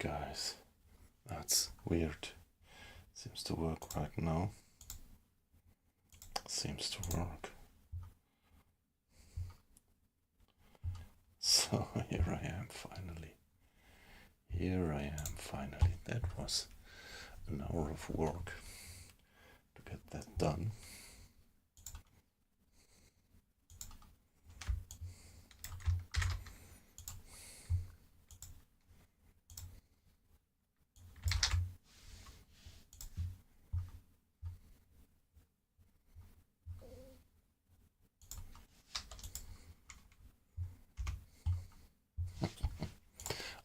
guys. That's weird. Seems to work right now. Seems to work. So here I am finally. That was an hour of work to get that done.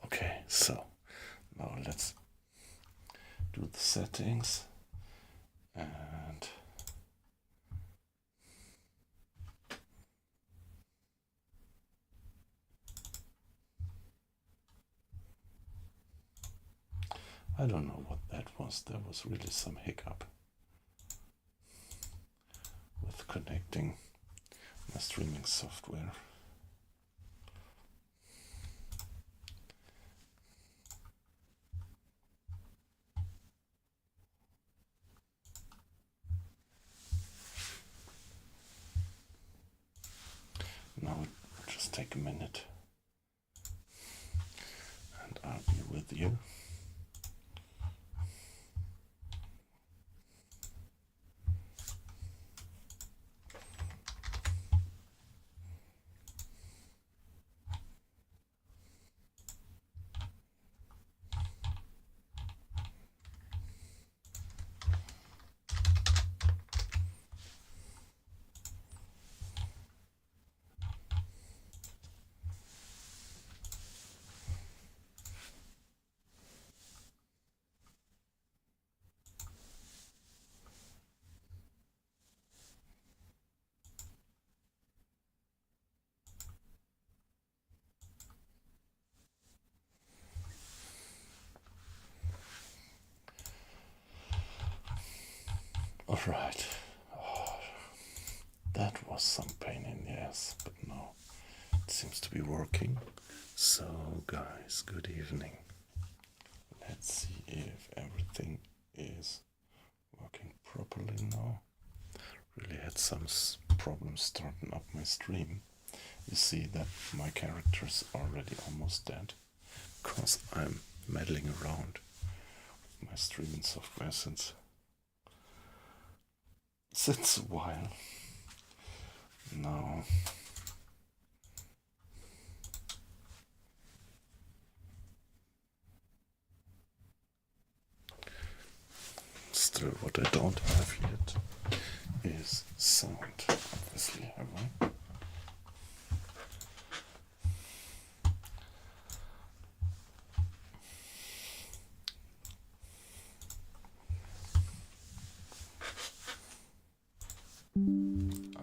Okay, so now let's do the settings and I don't know what that was. There was really some hiccup with connecting my streaming software. Now just take a minute and I'll be with you. All right. Oh, that was some pain in the ass, but no, it seems to be working. So, guys, good evening. Let's see if everything is working properly now. Really had some problems starting up my stream. You see that my character's already almost dead because I'm meddling around with my streaming software since a while now. Still, what I don't have yet is sound, obviously, have I?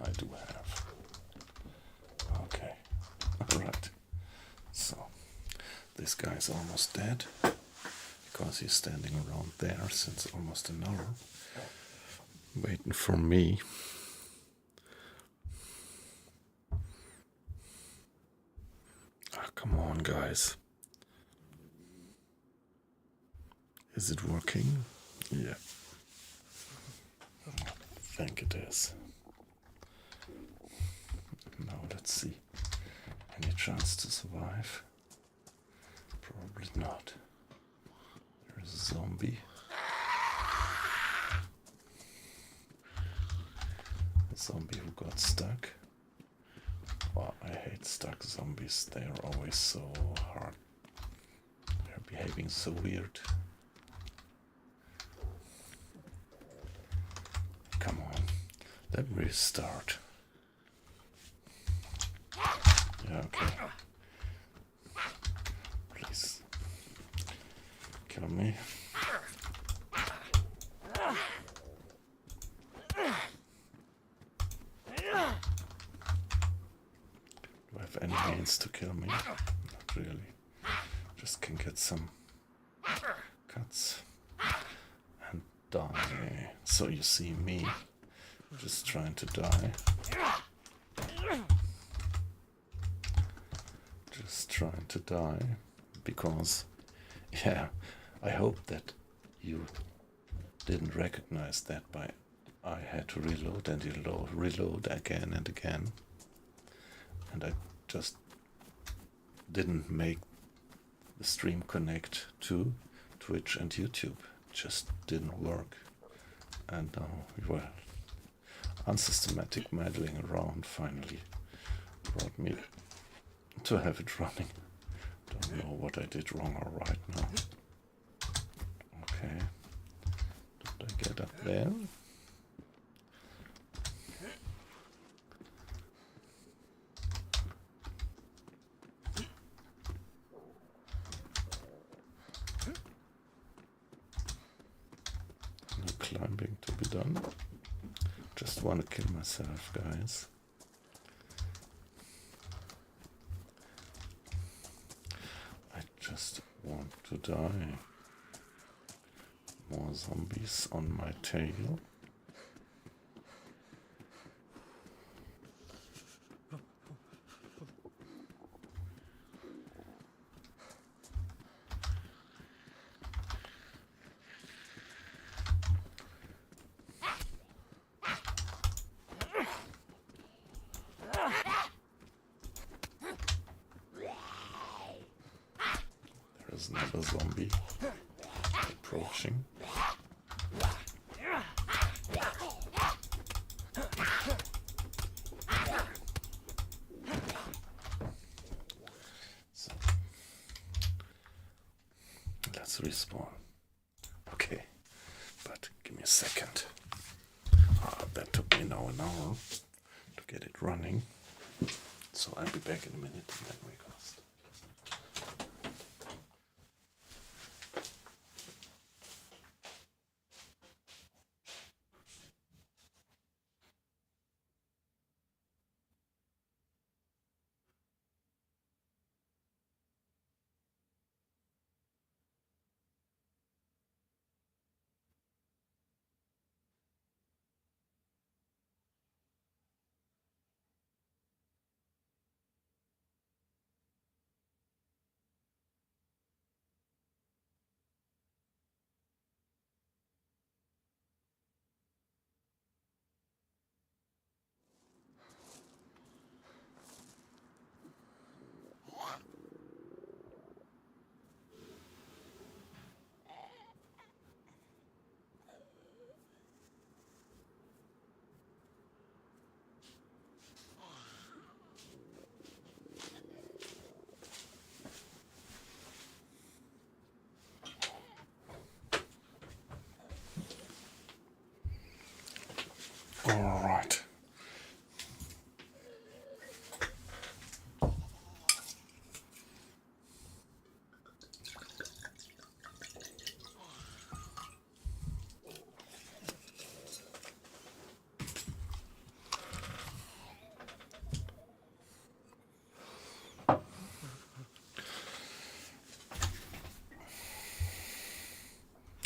I do have. Okay, alright. So, this guy's almost dead because he's standing around there since almost an hour, waiting for me. Ah, come on, guys. Is it working? Yeah. I think it is. Now let's see. Any chance to survive? Probably not. There's a zombie. A zombie who got stuck. Oh, I hate stuck zombies. They are always so hard. They're behaving so weird. Come on. Let me restart. Yeah, okay. Please. Kill me. Do I have any means to kill me? Not really. Just can get some cuts and die. So you see me just trying to die. Just trying to die because Yeah, I hope that you didn't recognize that by I had to reload and reload again and again, and I just didn't make the stream connect to Twitch and YouTube. It just didn't work, and well, unsystematic meddling around finally brought me to have it running. Don't know what I did wrong or right now. Okay, did I get up there? No climbing to be done. Just want to kill myself, guys. I just want to die. More zombies on my tail. There's another zombie approaching. So, let's respawn. Okay, but give me a second. That took me now an hour to get it running. So I'll be back in a minute and then recast. All right.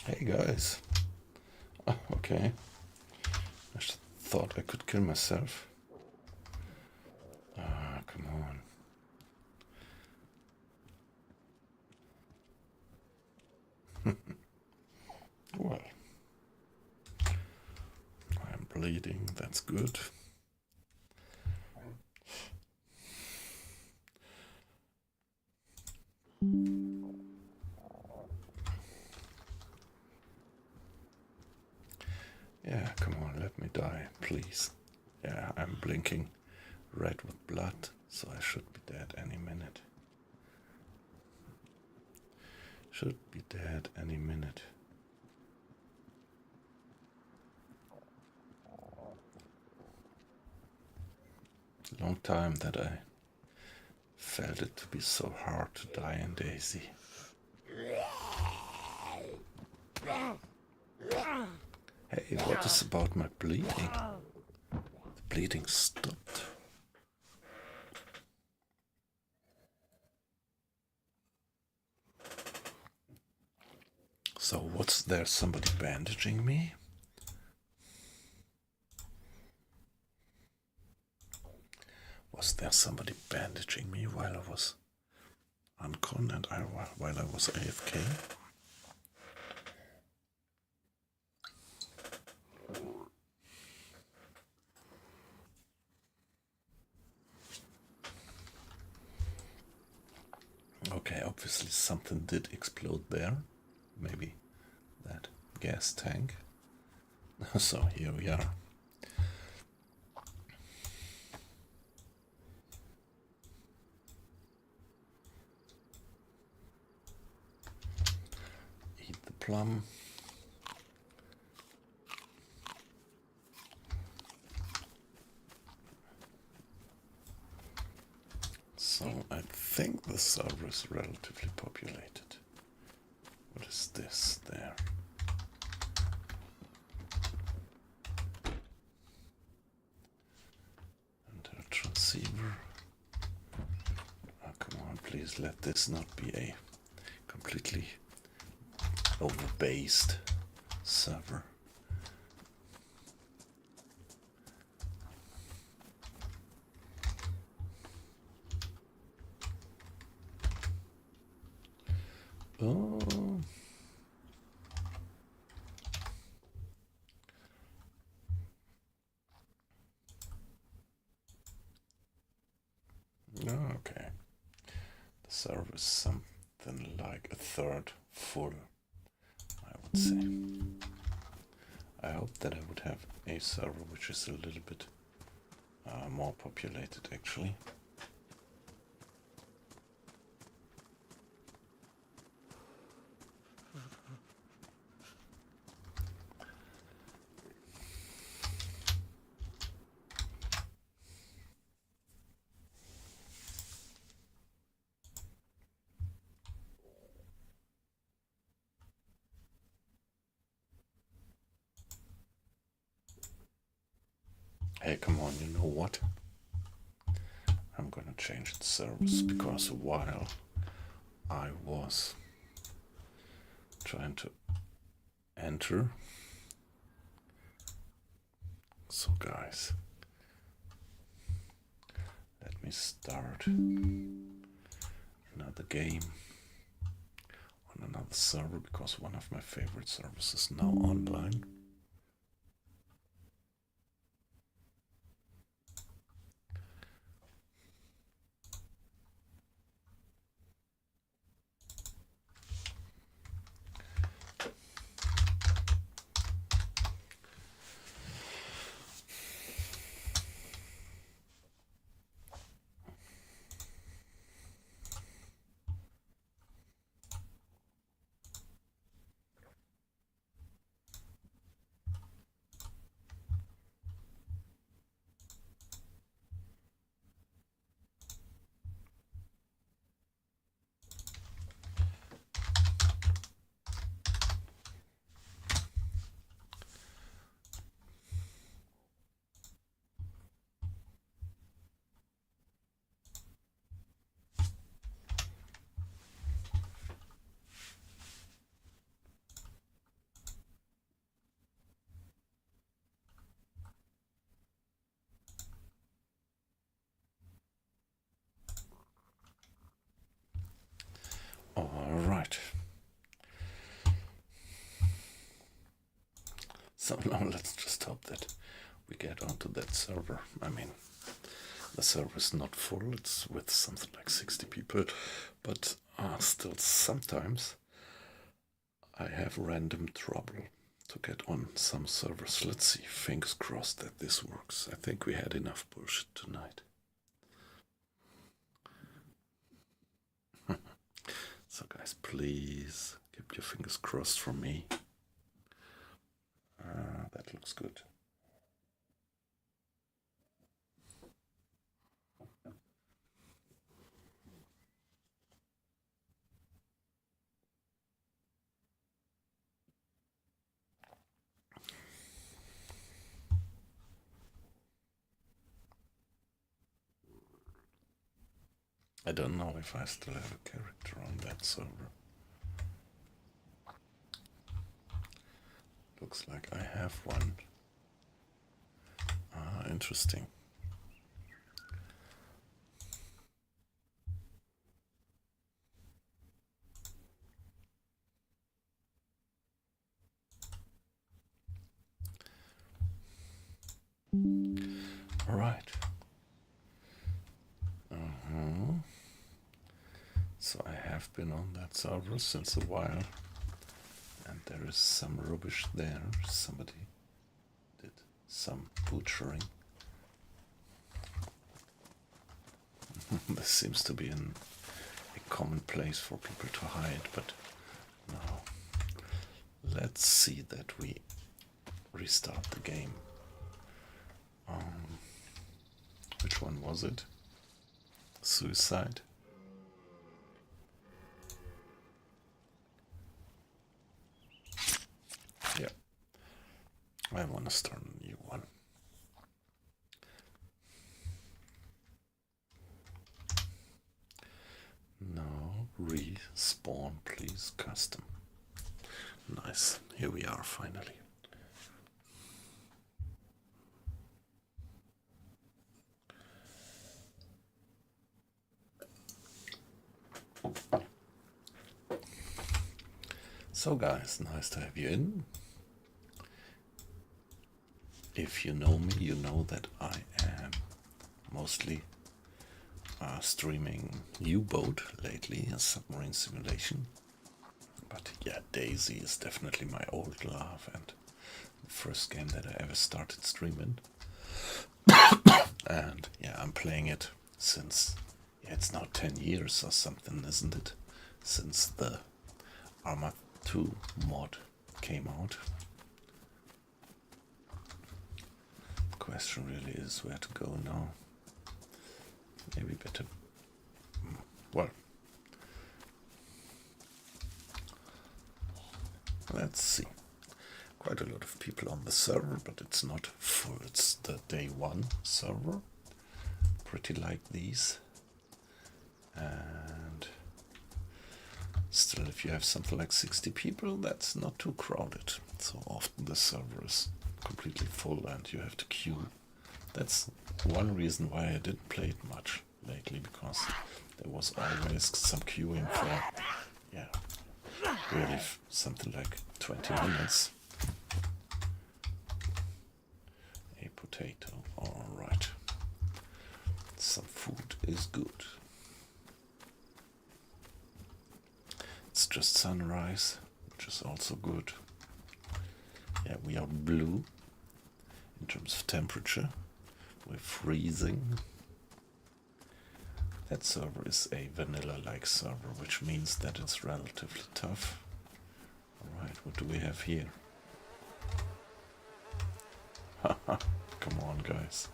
Hey guys. Oh, okay. I just thought I could kill myself. Come on. Well, I'm bleeding, that's good. Yeah, come on, let me die, please. Yeah, I'm blinking red with blood, so I should be dead any minute. Should be dead any minute. Long time that I felt it to be so hard to die in DayZ. Hey, what is about my bleeding? The bleeding stopped. So what's there? Somebody bandaging me? Was there somebody bandaging me while I was uncon and while I was AFK. Okay, obviously something did explode there. Maybe that gas tank. So here we are. Eat the plum. So I think the server is relatively populated. What is this there? And a transceiver. Oh, come on, please let this not be a completely over-based server. Oh. Okay. The server is something like a third full, I would say. I hope that I would have a server which is a little bit more populated, actually. Hey, come on, you know what? I'm gonna change the service because while I was trying to enter, so guys, let me start another game on another server because one of my favorite servers is now online. All right. So now let's just hope that we get onto that server. I mean, the server is not full, it's with something like 60 people, but still sometimes I have random trouble to get on some servers. Let's see, fingers crossed that this works. I think we had enough bullshit tonight. So guys, please keep your fingers crossed for me. That looks good. I don't know if I still have a character on that server. Looks like I have one. Interesting. Alright. So I have been on that server since a while, and there is some rubbish there. Somebody did some butchering. This seems to be a common place for people to hide, but now let's see that we restart the game. Which one was it? Suicide? Yeah. I want to start a new one. No, respawn please, custom. Nice, here we are finally. So guys, nice to have you in. If you know me, you know that I am mostly streaming U-Boat lately, a submarine simulation. But yeah, DayZ is definitely my old love and the first game that I ever started streaming. And yeah, I'm playing it since, yeah, it's now 10 years or something, isn't it? Since the Arma 2 mod came out. The question really is where to go now. Maybe better. Well, let's see. Quite a lot of people on the server, but it's not full. It's the DayOne server. Pretty like these. And still, if you have something like 60 people, that's not too crowded. So often the server is completely full and you have to queue. That's one reason why I didn't play it much lately, because there was always some queuing for, yeah, really something like 20 minutes. A potato, alright. Some food is good. It's just sunrise, which is also good. Yeah, we are blue in terms of temperature. We're freezing. That server is a vanilla-like server, which means that it's relatively tough. Alright, what do we have here? Haha, come on guys.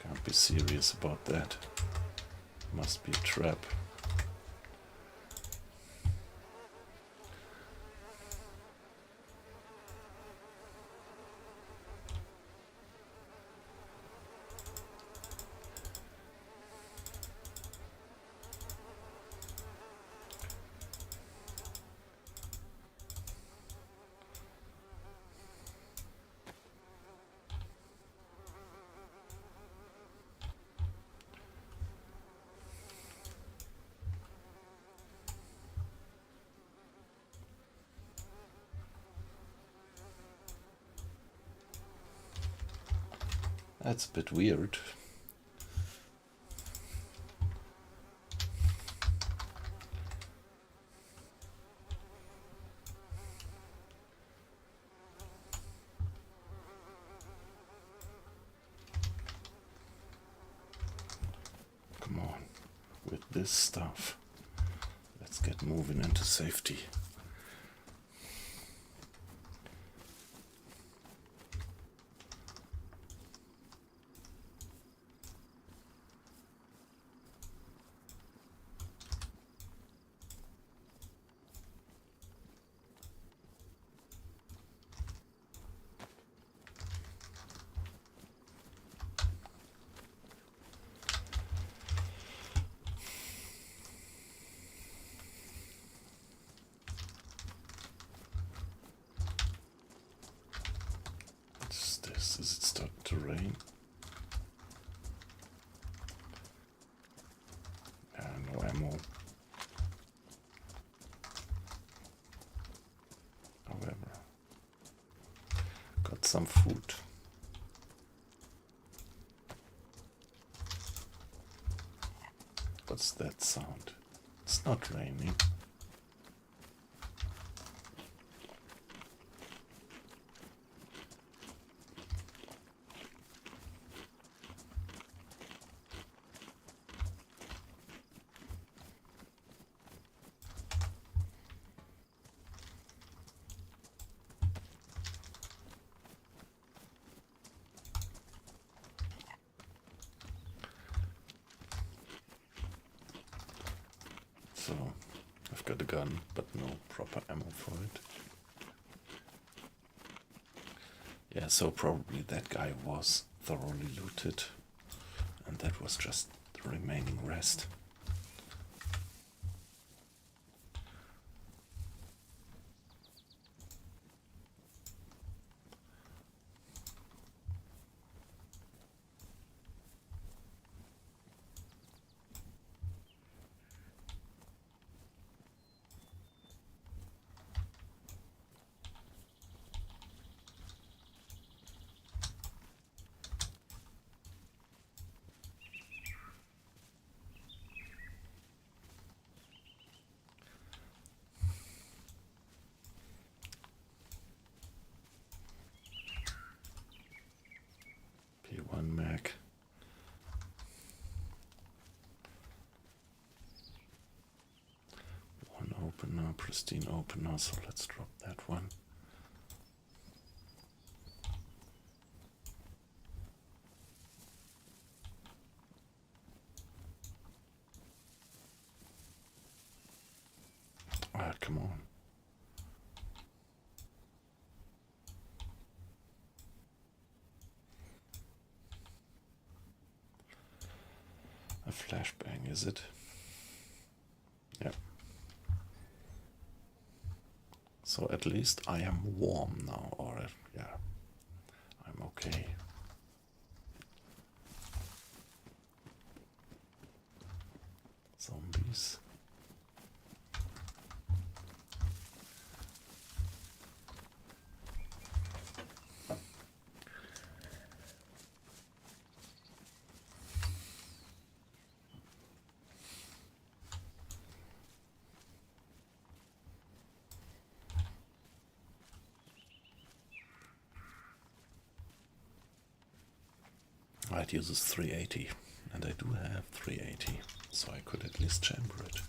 Can't be serious about that. Must be a trap. That's a bit weird. Come on, with this stuff. Let's get moving into safety. Does it start to rain? No ammo. However, got some food. What's that sound? It's not raining. So, I've got a gun, but no proper ammo for it. Yeah, so probably that guy was thoroughly looted, and that was just the remaining rest. P1 mag. One opener, pristine opener, so let's drop that one. Ah, come on. A flashbang, is it? Yep. So at least I am warm now, or yeah, I'm okay. Zombies. It uses 380, and I do have 380, so I could at least chamber it.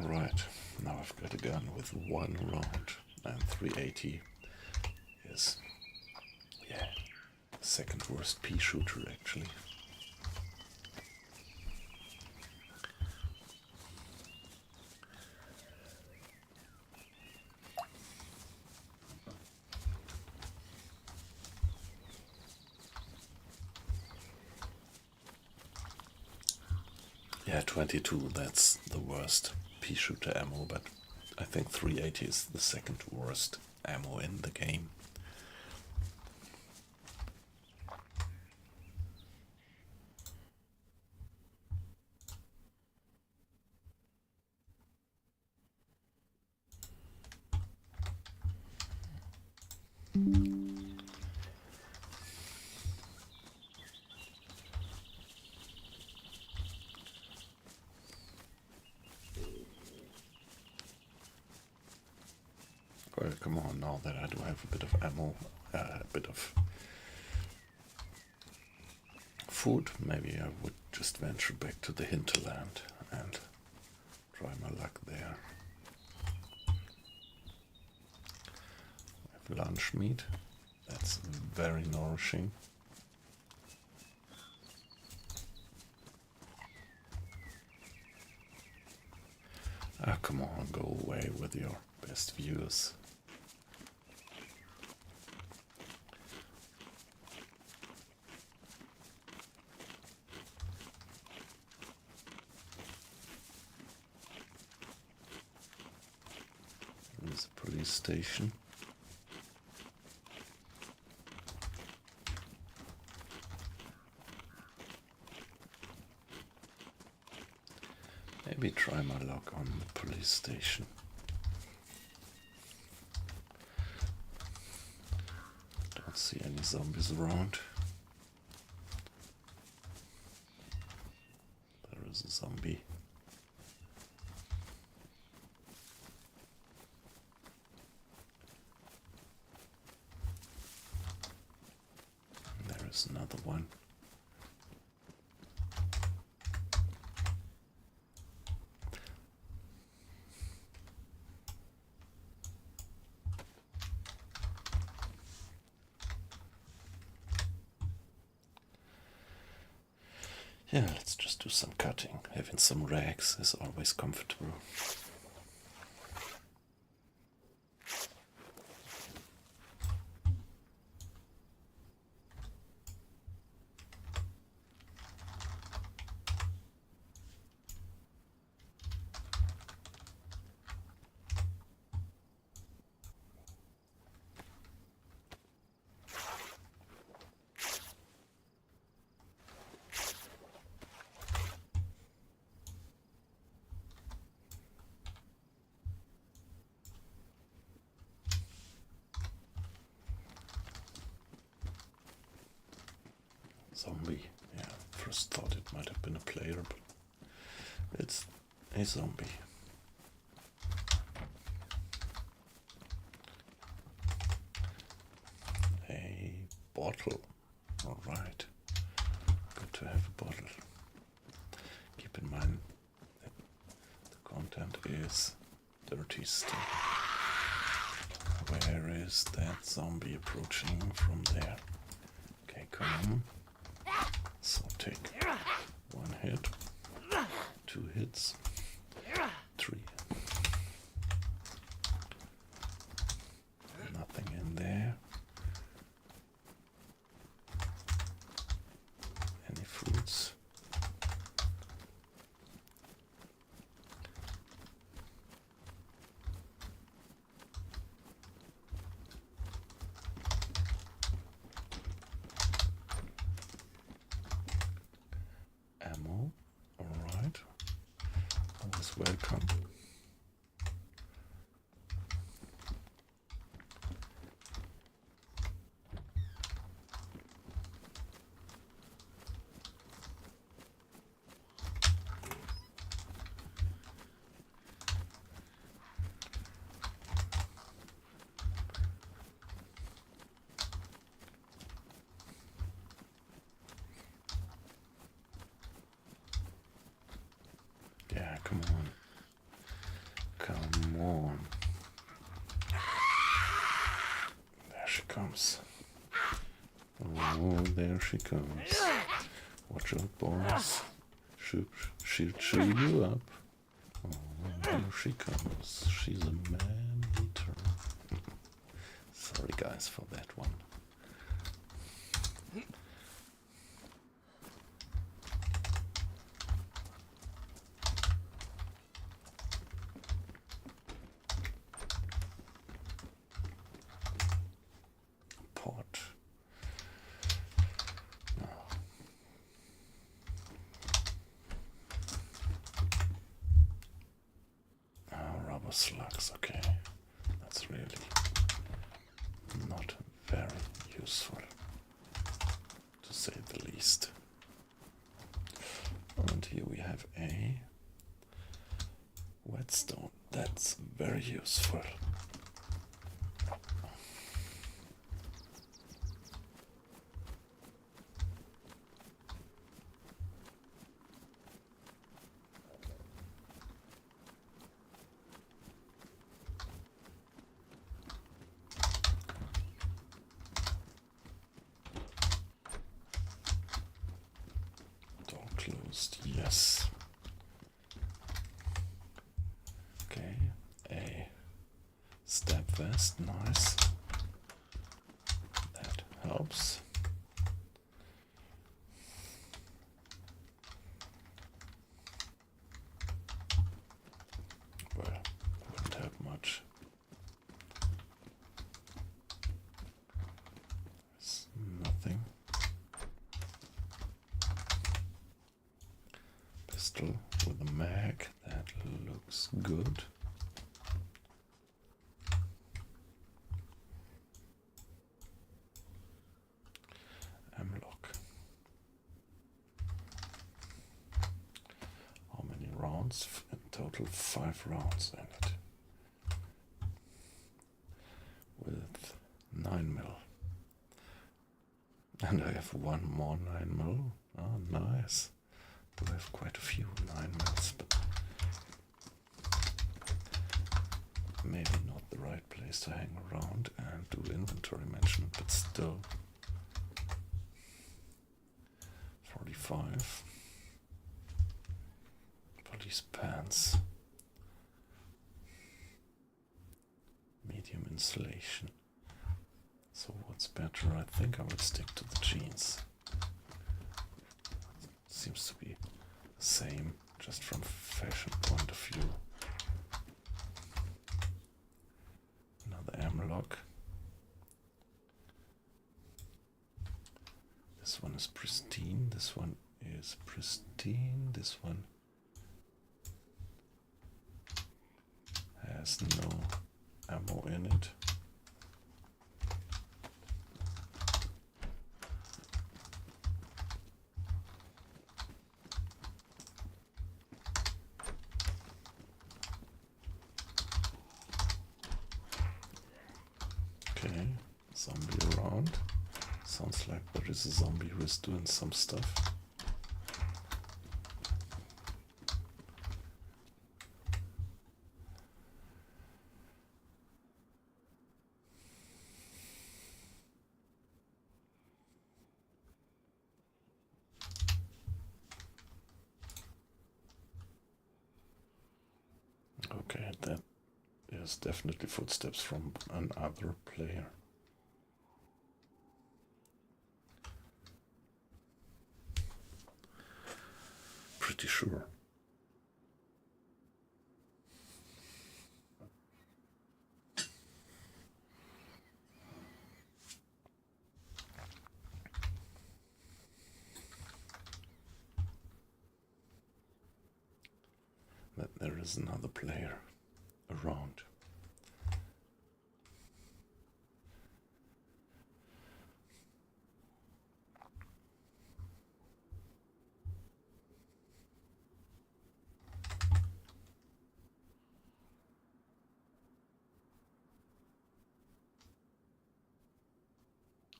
Alright, now I've got a gun with one round, and 380 is, yeah, second worst pea shooter actually. Yeah, 22, that's the worst pea shooter ammo, but I think 380 is the second worst ammo in the game. Well, come on, now that I do have a bit of ammo, a bit of food, maybe I would just venture back to the hinterland and try my luck there. We have lunch meat, that's very nourishing. Ah, come on, go away with your best views. There's a police station. maybe try my luck on the police station. Don't see any zombies around. There is a zombie. There is another one. Yeah, let's just do some cutting. Having some rags is always comfortable. Zombie. Yeah, first thought it might have been a player, but it's a zombie. A bottle. Alright. Good to have a bottle. Keep in mind that the content is dirty still. Where is that zombie approaching from there? Okay, come on. So take 1 hit, 2 hits, 3. Nothing in there. Any fruits? Ammo, alright. Always welcome. Yeah, come on. Come on. There she comes. Oh, there she comes. Watch out, boys. She'll chew you up. Oh, here she comes. She's a man-eater. Sorry, guys, for that one. Pot. No. Oh, rubber slugs, okay. That's really not very useful, to say the least. And here we have a whetstone. That's very useful. Closed, yes. Okay, a step vest, nice. That helps. Well, wouldn't help much. There's nothing. Pistol with a mag, looks good. M-lock. How many rounds? In total 5 rounds in it. With 9mm. And I have one more 9mm. Oh, nice. I have quite a few 9mm, but maybe not the right place to hang around and do inventory management, but still. 45. Police pants. Medium insulation. So what's better? I think I would stick to the jeans. Seems to be the same, just from fashion point of view. Another M-lock. This one is pristine, this one is pristine, this one has no ammo in it. Okay, zombie around. Sounds like there is a zombie who is doing some stuff. Okay, that is definitely footsteps from another player. Pretty sure. That there is another player around.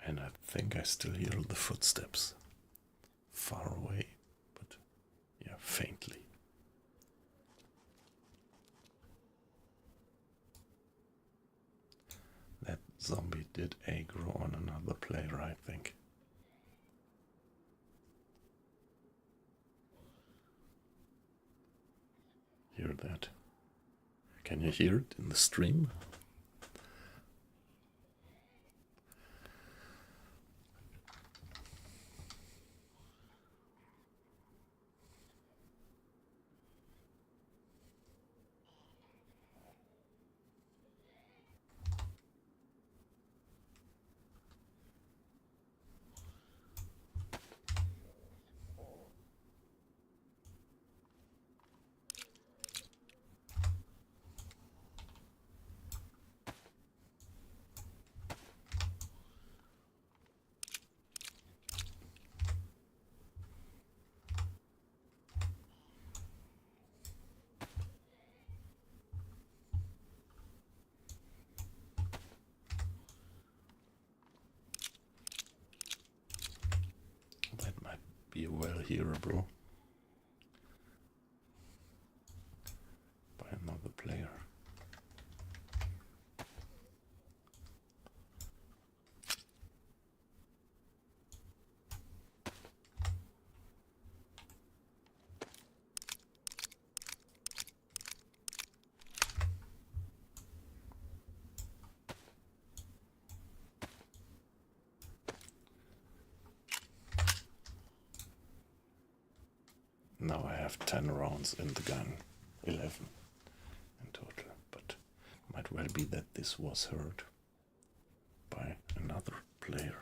And I think I still hear the footsteps. Far away, but yeah, faintly. That zombie did aggro on another player, I think. Hear that? Can you hear it in the stream? That might be well hearable by another player. Now I have 10 rounds in the gun, 11 in total, but might well be that this was heard by another player.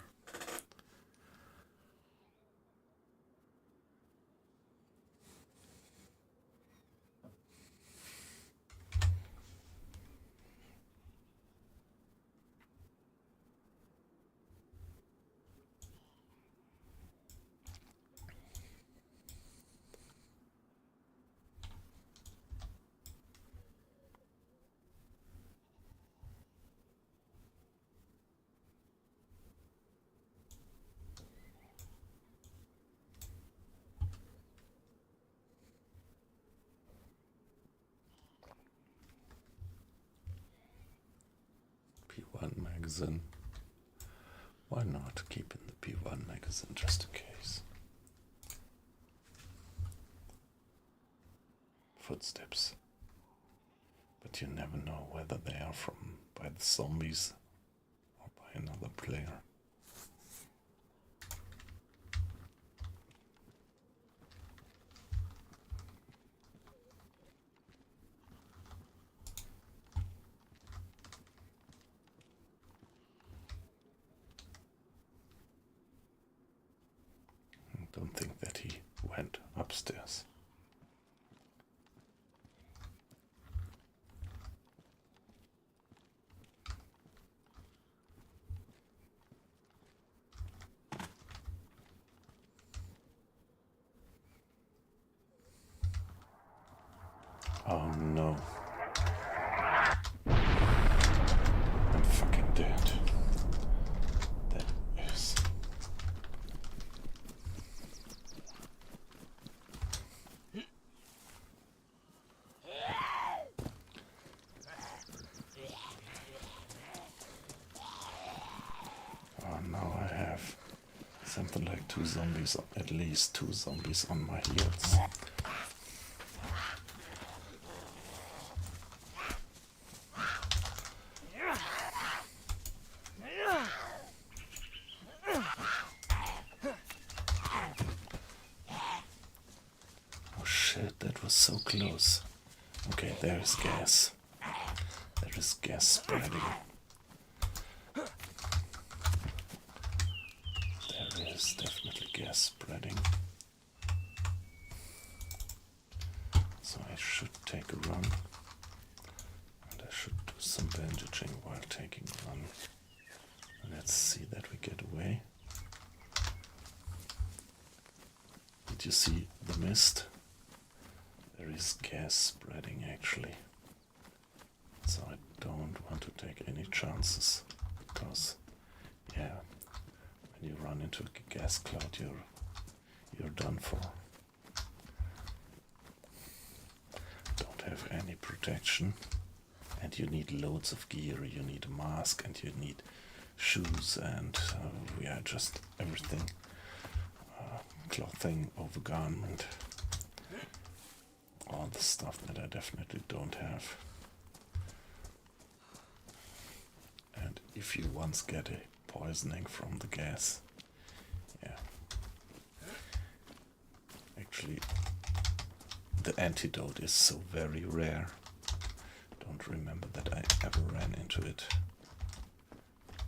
P1 magazine. Why not keep in the P1 magazine just in case? Footsteps. But you never know whether they are from by the zombies or by another player. I don't think that he went upstairs. Oh no. I'm fucking dead. That is. Oh, now I have something like two zombies, at least two zombies on my heels. That was so close. Okay, there is gas. There is gas spreading. There is definitely gas spreading. So I should take a run. And I should do some bandaging while taking a run. Let's see that we get away. Did you see the mist? There is gas spreading actually, so I don't want to take any chances because, yeah, when you run into a gas cloud, you're done for. Don't have any protection, and you need loads of gear. You need a mask, and you need shoes, and yeah, just everything, clothing, overgarment. All the stuff that I definitely don't have. And if you once get a poisoning from the gas, yeah. Actually, the antidote is so very rare. Don't remember that I ever ran into it.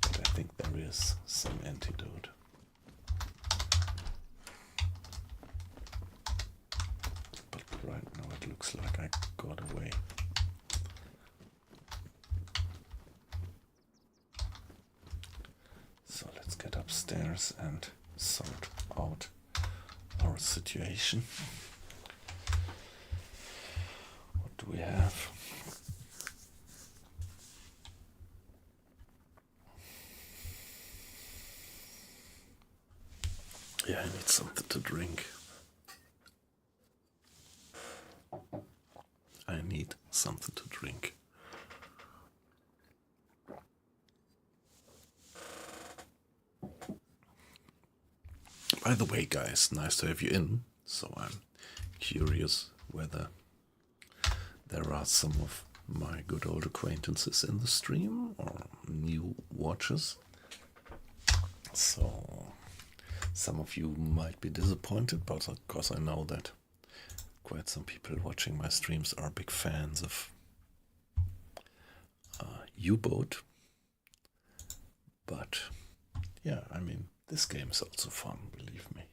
But I think there is some antidote. Right now it looks like I got away. So let's get upstairs and sort out our situation. What do we have? Yeah, I need something to drink. I need something to drink. By the way, guys, nice to have you in. So I'm curious whether there are some of my good old acquaintances in the stream or new watchers. So some of you might be disappointed, but of course I know that quite some people watching my streams are big fans of U-Boat. But yeah, I mean, this game is also fun, believe me.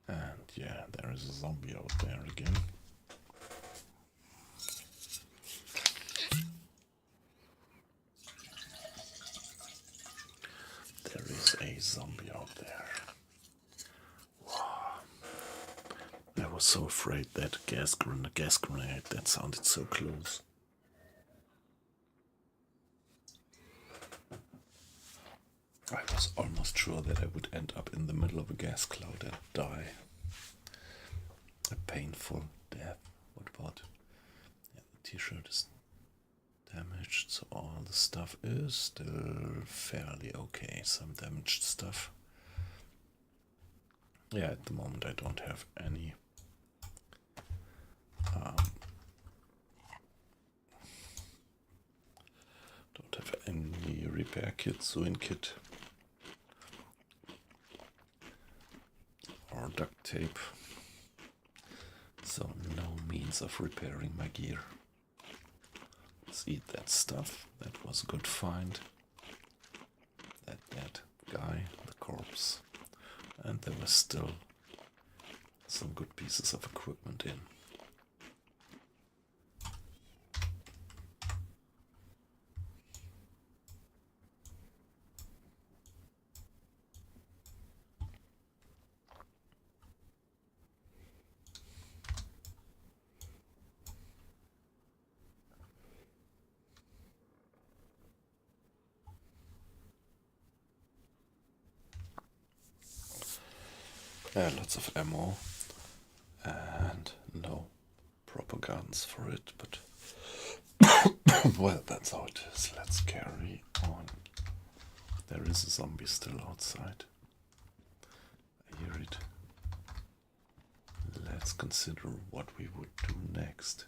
And yeah, there is a zombie out there again. There is a zombie out there. Wow. I was so afraid that gas grenade, that sounded so close. I was almost sure that I would end up in the middle of a gas cloud and die. A painful death. What about? Yeah, the t-shirt is damaged, so all the stuff is still fairly okay. Some damaged stuff. Yeah, at the moment I don't have any repair kit, sewing kit, or duct tape, so no means of repairing my gear. Let's eat that stuff. That was a good find. That dead guy, the corpse, and there was still some good pieces of equipment in. Lots of ammo and no proper guns for it, but well, that's how it is. Let's carry on. There is a zombie still outside. I hear it. Let's consider what we would do next.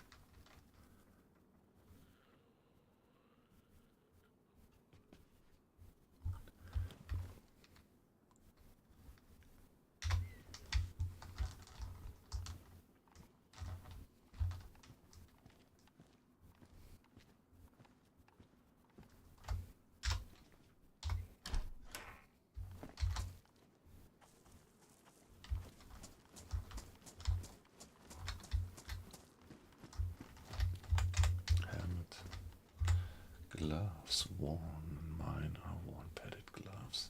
Gloves worn. Mine are worn padded gloves.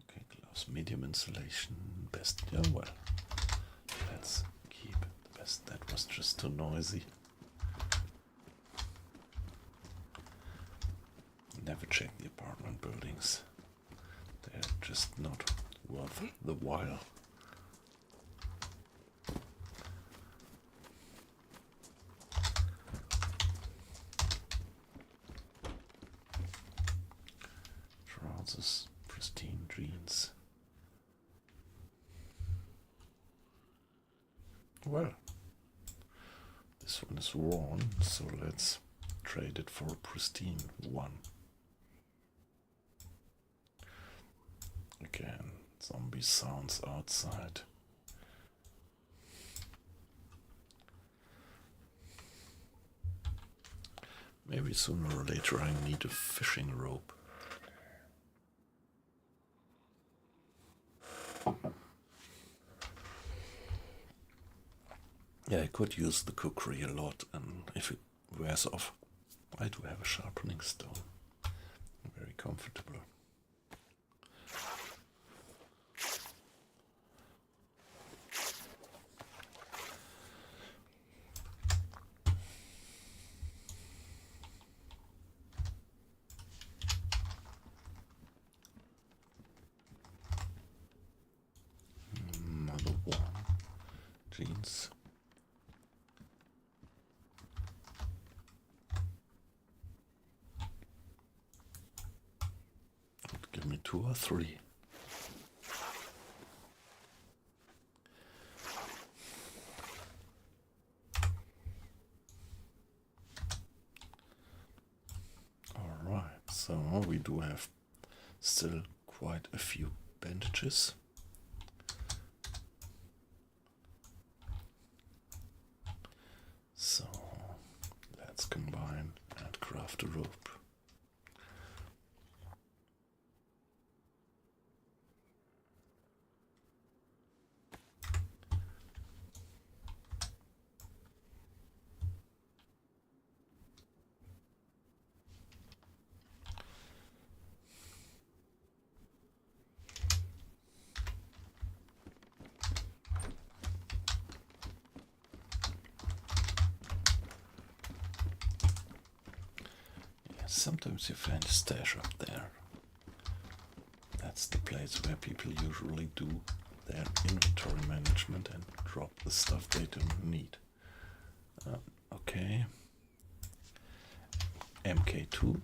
Okay, gloves medium insulation. Best. Yeah, well, let's keep the best. That was just too noisy. Never check the apartment buildings. They're just not worth the while. Trousers, pristine jeans. Well, this one is worn, so let's trade it for a pristine one. Again, zombie sounds outside. Maybe sooner or later I need a fishing rope. Yeah, I could use the cookery a lot, and if it wears off, I do have a sharpening stone. Very comfortable. Another one. Jeans. Give me 2 or 3. Alright, so we do have still quite a few bandages. So let's combine and craft a rope. Sometimes you find a stash up there. that's the place where people usually do their inventory management and drop the stuff they don't need. Okay. MK2.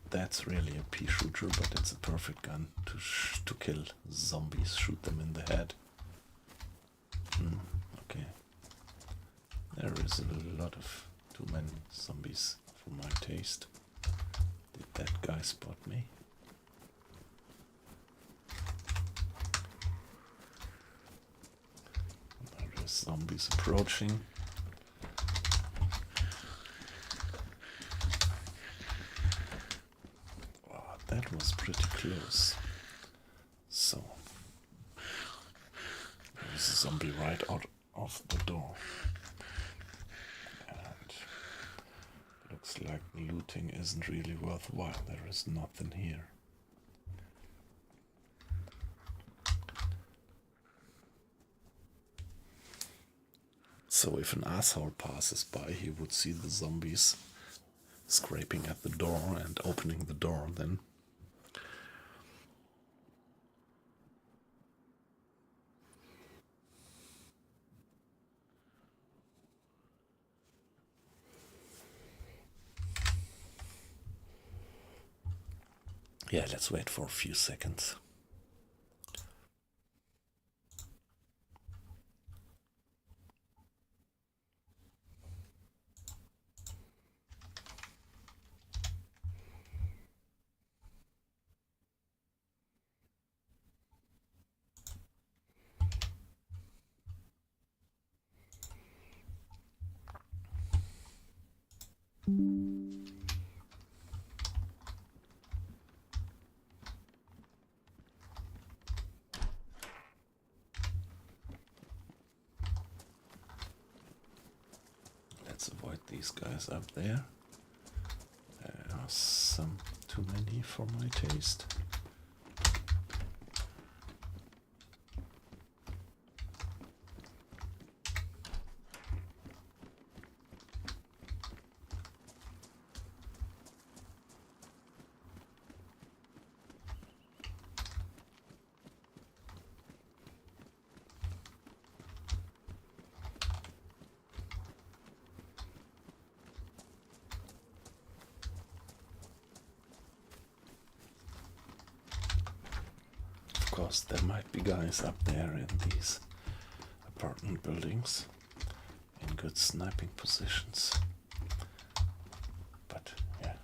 That's really a pea shooter, but it's a perfect gun to kill zombies, shoot them in the head. Okay. There is a lot of too many zombies for my taste. Did that guy spot me? There is zombies approaching. Wow, that was pretty close. So there's a zombie right out of the door. And looks like the looting isn't really worthwhile. There is nothing here. So if an asshole passes by, he would see the zombies scraping at the door and opening the door then. Yeah, let's wait for a few seconds. Let's avoid these guys up there. There are some too many for my taste. Of course, there might be guys up there in these apartment buildings in good sniping positions. But yeah,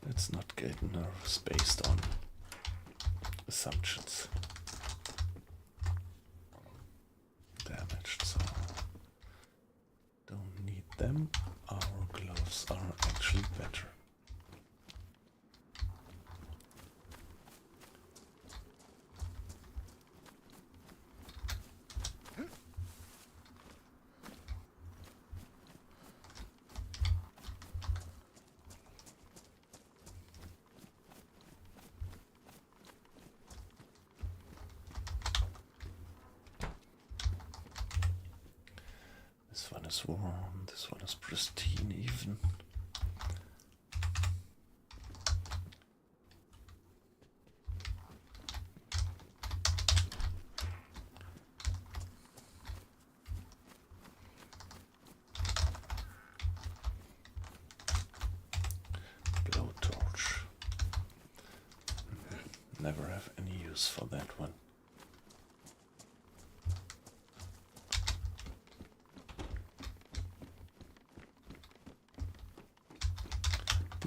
let's not get nervous based on assumptions. Damaged, so don't need them. Our gloves are actually better. This one is warm, this one is pristine even. Blowtorch. Never have any use for that one.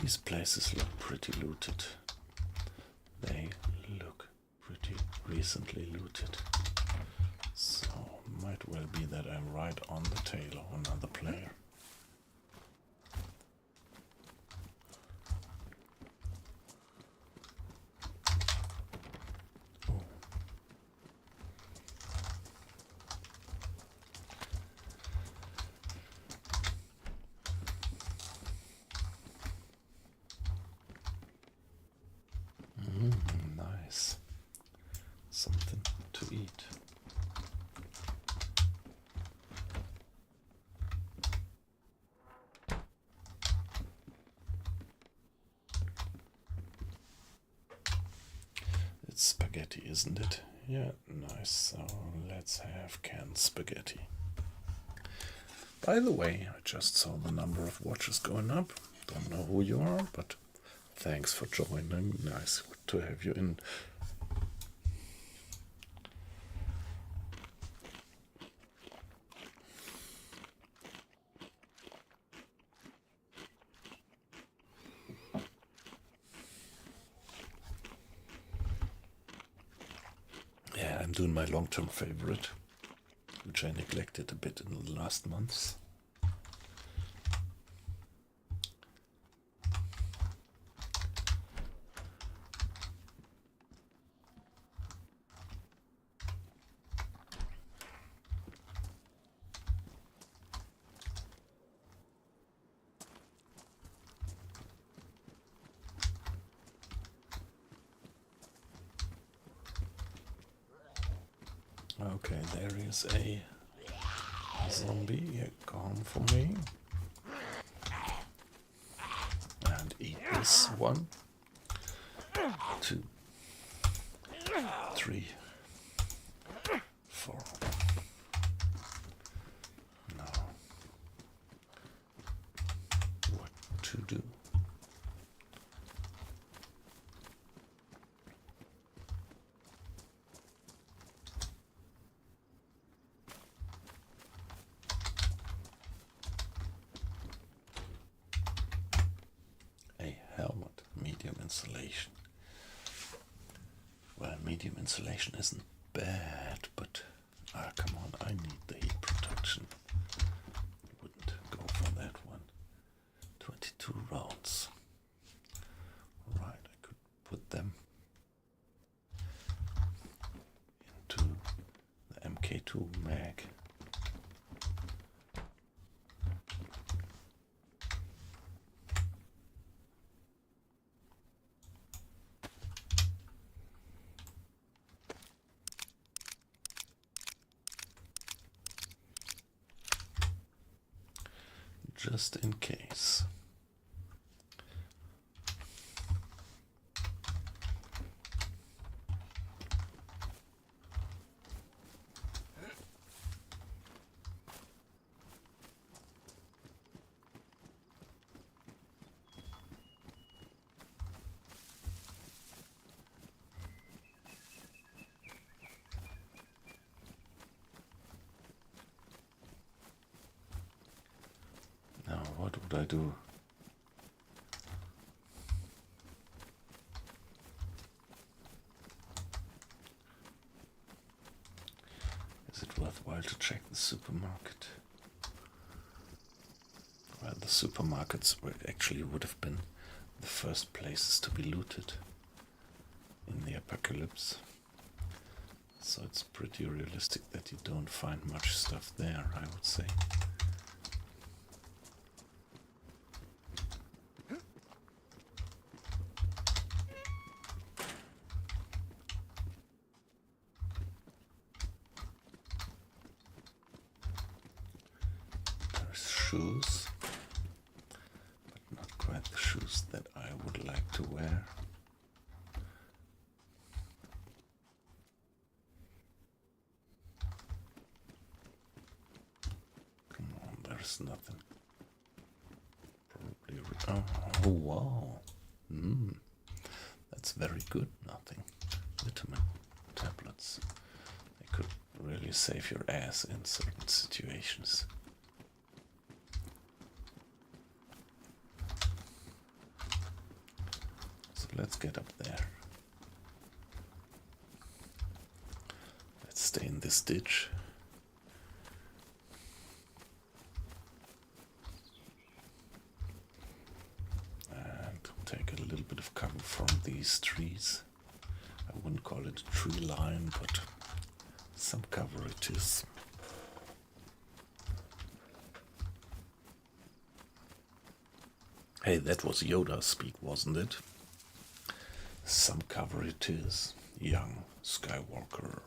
These places look pretty looted. They look pretty recently looted. So might well be that I'm right on the tail of another player. Nice. Something to eat. It's spaghetti, isn't it? Yeah, nice. So let's have canned spaghetti. By the way, I just saw the number of watches going up. Don't know who you are, but thanks for joining. Nice to have you in. Yeah, I'm doing my long-term favorite, which I neglected a bit in the last months. Okay, there is a zombie. Calm for me. And eat this. 1, 2, 3, 4. Now, what to do? Helmet, medium insulation. Well, medium insulation isn't bad, but come on, I need the heat protection. Wouldn't go for that one. 22 rounds. Right, I could put them into the MK2 mag. Just in case. Now, what would I do? Is it worthwhile to check the supermarket? Well, the supermarkets actually would have been the first places to be looted in the apocalypse. So it's pretty realistic that you don't find much stuff there, I would say. There's shoes, but not quite the shoes that I would like to wear. There's nothing. Probably. Oh wow. That's very good. Nothing. Vitamin tablets. They could really save your ass in certain situations. So let's get up there. Let's stay in this ditch. Take a little bit of cover from these trees. I wouldn't call it a tree line, but some cover it is. Hey, that was Yoda speak, wasn't it? Some cover it is, young Skywalker.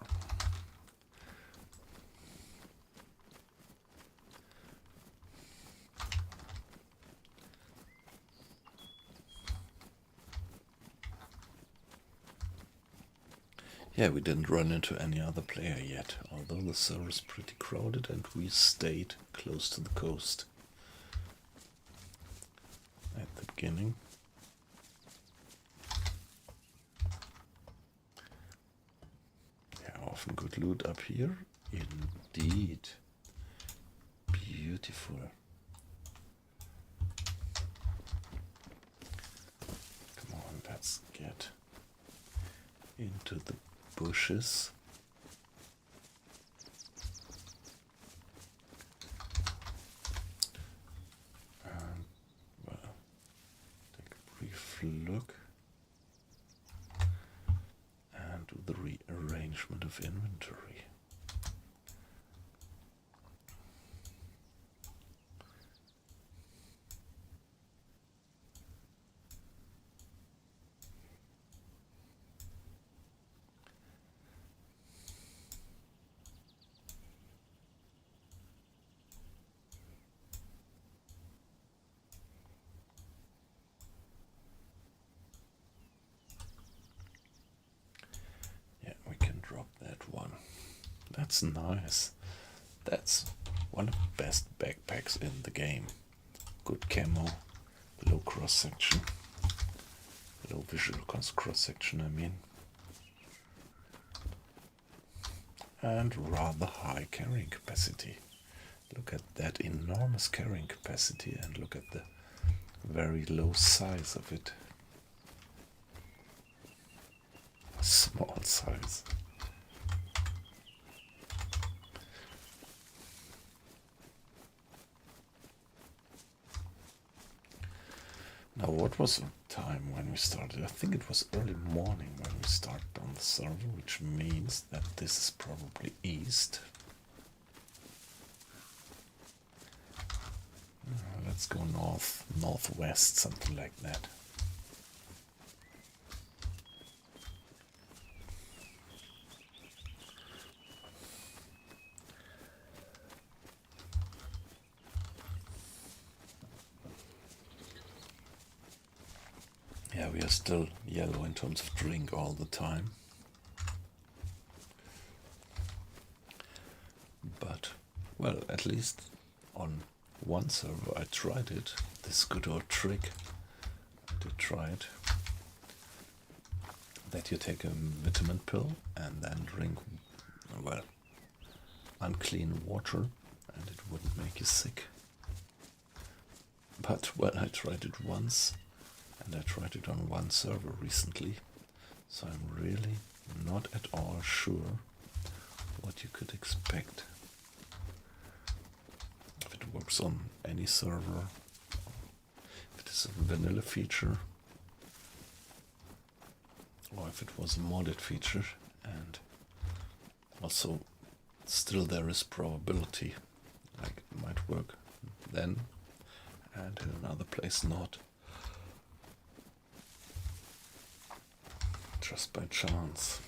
Yeah, we didn't run into any other player yet, although the server is pretty crowded and we stayed close to the coast at the beginning. Yeah, often good loot up here. Indeed. Beautiful. Come on, let's get into the bushes. And, well, take a brief look and do the rearrangement of inventory. That's nice. That's one of the best backpacks in the game. Good camo, low cross section, low visual cross section, I mean, and rather high carrying capacity. Look at that enormous carrying capacity and look at the very low size of it. Small size. Now, what was the time when we started? I think it was early morning when we started on the server, which means that this is probably east. Let's go north, northwest, something like that. Yeah, we are still yellow in terms of drink all the time. But, well, at least on one server I tried it. This good old trick. I did try it. That you take a vitamin pill and then drink, well, unclean water and it wouldn't make you sick. But, well, I tried it once. And I tried it on one server recently, so I'm really not at all sure what you could expect. If it works on any server, if it is a vanilla feature, or if it was a modded feature, and also still there is probability, like it might work then, and in another place not. Just by chance.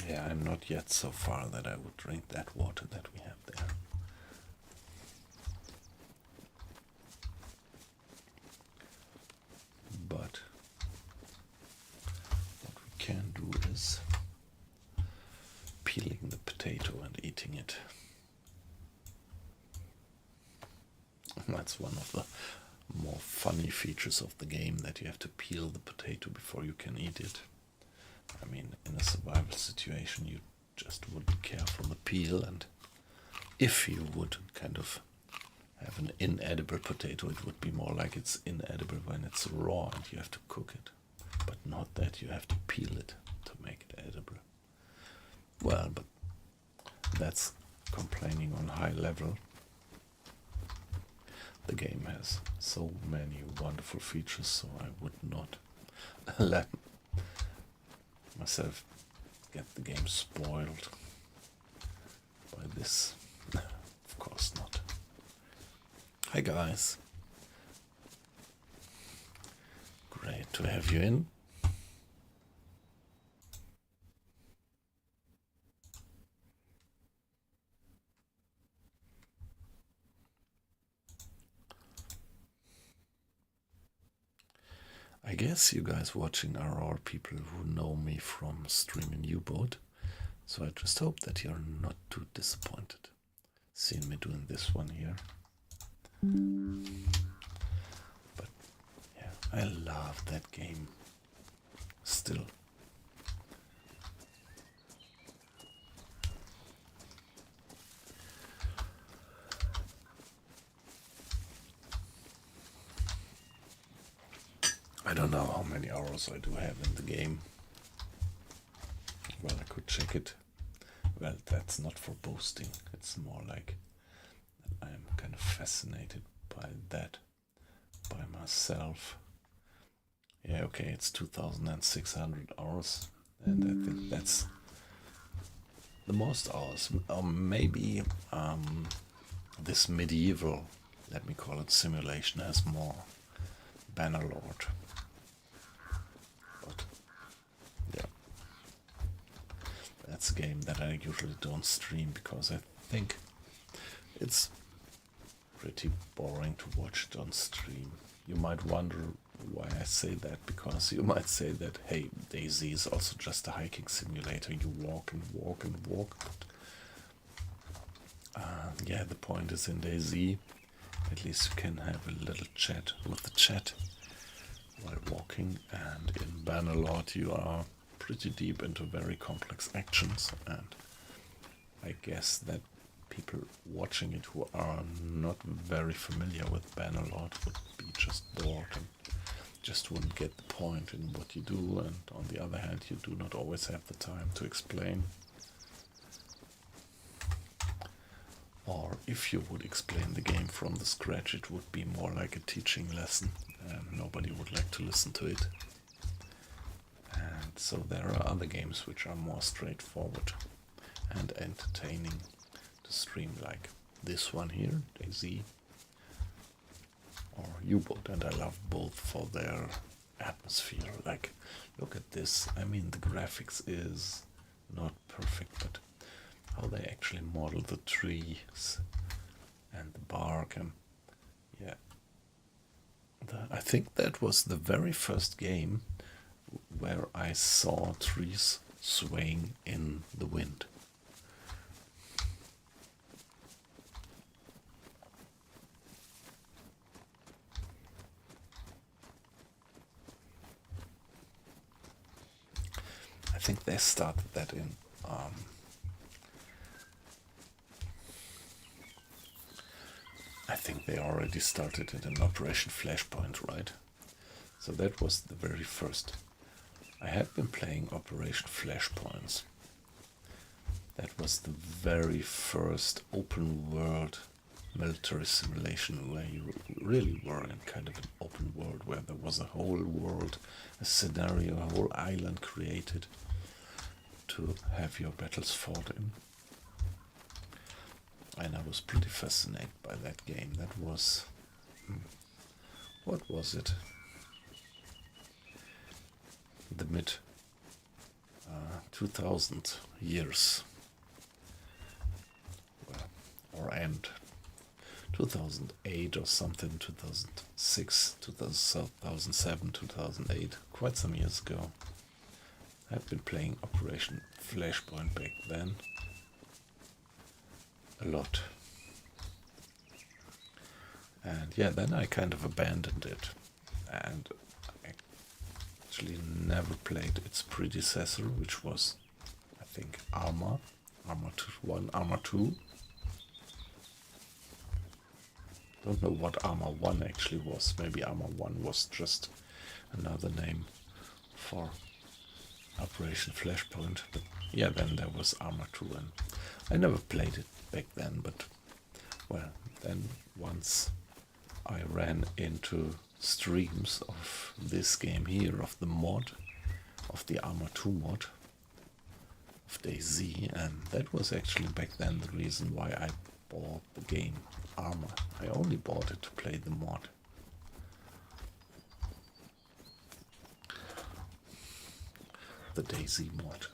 Yeah, I'm not yet so far that I would drink that water that we have there. But what we can do is peeling the potato and eating it. That's one of the more funny features of the game, that you have to peel the potato before you can eat it. I mean, in a survival situation you just wouldn't care for the peel, and if you would kind of have an inedible potato, it would be more like it's inedible when it's raw and you have to cook it, but not that you have to peel it to make it edible. Well, but that's complaining on high level. The game has so many wonderful features, so I would not let myself get the game spoiled by this. Of course not. Hi guys. Great to have you in. I guess you guys watching are all people who know me from streaming U-Boat, so I just hope that you're not too disappointed seeing me doing this one here. But yeah, I love that game still. I don't know how many hours I do have in the game. Well, I could check it. Well, that's not for boasting. It's more like I'm kind of fascinated by that, by myself. Yeah, okay, it's 2,600 hours, and I think that's the most hours. Or maybe this medieval, let me call it simulation, has more. Bannerlord. But yeah, that's a game that I usually don't stream because I think it's pretty boring to watch it on stream. You might wonder why I say that, because you might say that, hey, DayZ is also just a hiking simulator. You walk and walk and walk. Yeah, the point is in DayZ, at least you can have a little chat with the chat while walking, and in Bannerlord you are pretty deep into very complex actions, and I guess that people watching it who are not very familiar with Bannerlord would be just bored and just wouldn't get the point in what you do, and on the other hand you do not always have the time to explain. Or if you would explain the game from the scratch, it would be more like a teaching lesson, and nobody would like to listen to it. And so there are other games which are more straightforward and entertaining to stream, like this one here, DayZ, or U-Boat, and I love both for their atmosphere. Like, look at this. I mean, the graphics is not perfect, but how they actually model the trees and the bark, and yeah, I think that was the very first game where I saw trees swaying in the wind. I think they started that in I think they already started it in Operation Flashpoint, right? So that was the very first. I had been playing Operation Flashpoints. That was the very first open world military simulation where you really were in kind of an open world, where there was a whole world, a scenario, a whole island created to have your battles fought in. And I was pretty fascinated by that game. That was, what was it? The mid 2000 years, well, or end 2008 or something, 2006, 2007, 2008, quite some years ago. I've been playing Operation Flashpoint back then a lot. And yeah, then I kind of abandoned it, and I actually never played its predecessor, which was, I think, Arma 1, Arma 2. Don't know what Arma 1 actually was. Maybe Arma 1 was just another name for Operation Flashpoint. But yeah, then there was Arma 2, and I never played it back then. But well, then once I ran into streams of this game here, of the mod, of the Arma 2 mod of DayZ, and that was actually back then the reason why I bought the game Arma. I only bought it to play the mod. The DayZ mod.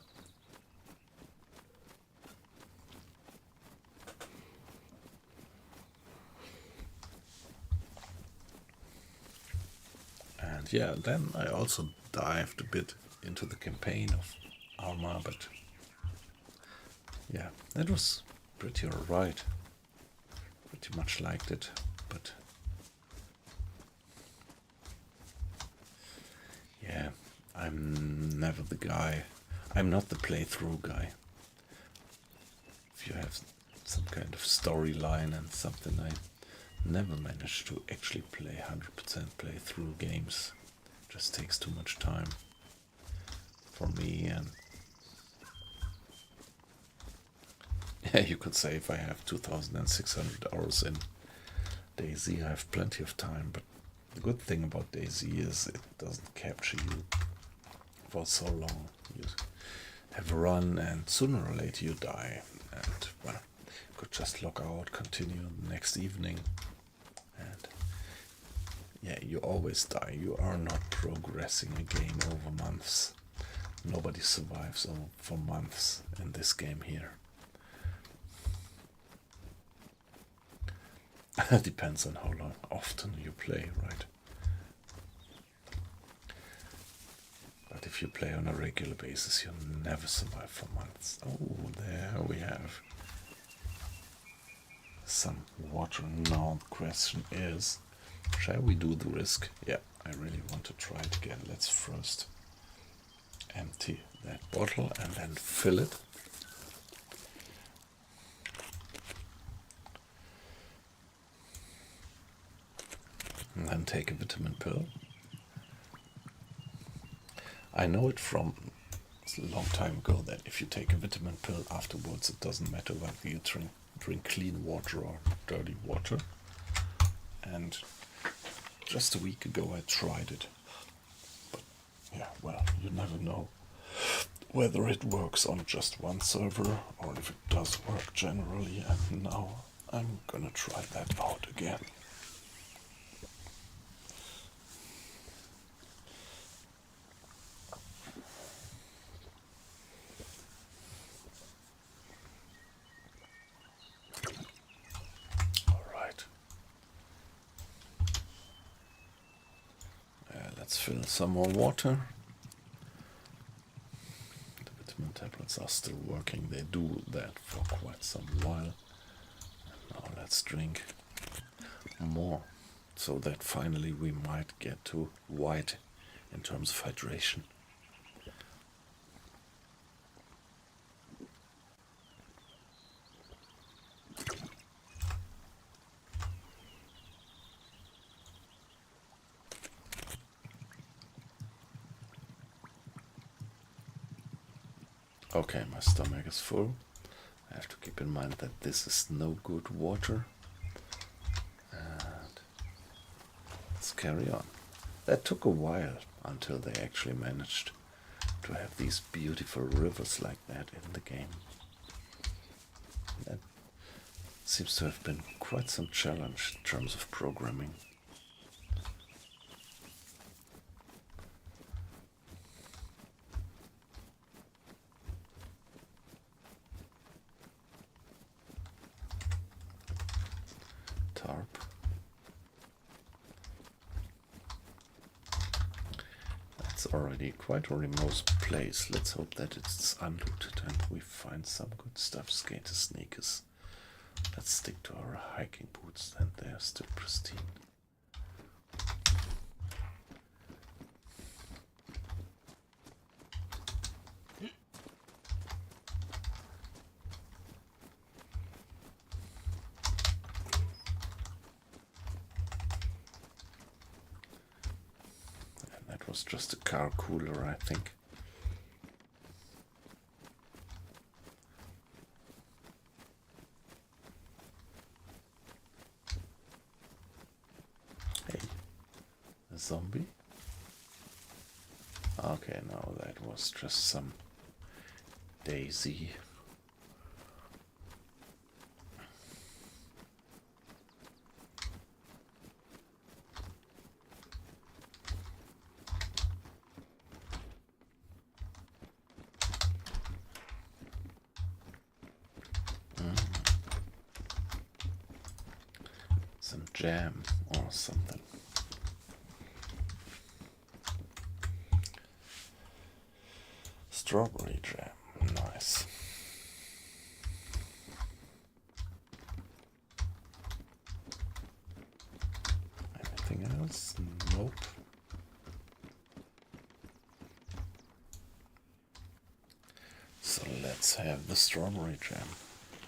And yeah, then I also dived a bit into the campaign of Alma, but yeah, that was pretty alright. Pretty much liked it, but yeah, I'm never the guy. I'm not the playthrough guy. If you have some kind of storyline and something, I never managed to actually play 100% playthrough games. Just takes too much time for me, and yeah, you could say if I have 2,600 hours in DayZ, I have plenty of time, but the good thing about DayZ is it doesn't capture you for so long. You have a run and sooner or later you die, and well, you could just log out, continue the next evening, and yeah, you always die. You are not progressing a game over months. Nobody survives for months in this game here. It depends on how long, often you play, right? But if you play on a regular basis, you'll never survive for months. Oh, there we have some water. Now the question is, shall we do the risk? Yeah, I really want to try it again. Let's first empty that bottle and then fill it. And then take a vitamin pill. I know it from a long time ago that if you take a vitamin pill afterwards, it doesn't matter whether you drink clean water or dirty water. And just a week ago I tried it. But yeah, well, you never know whether it works on just one server or if it does work generally, and now I'm gonna try that out again. Alright. Let's fill some more water. The vitamin tablets are still working. They do that for quite some while. And now let's drink more, so that finally we might get to white in terms of hydration. Okay, my stomach is full. I have to keep in mind that this is no good water. And let's carry on. That took a while until they actually managed to have these beautiful rivers like that in the game. That seems to have been quite some challenge in terms of programming. Tarp. That's already quite a remote place. Let's hope that it's unlooted and we find some good stuff. Skater sneakers. Let's stick to our hiking boots, and they're still pristine. Was just a car cooler, I think. Hey, a zombie? Okay, no, that was just some DayZ. Some jam or something. strawberry jam. Nice. Anything else? Nope. So let's have the strawberry jam.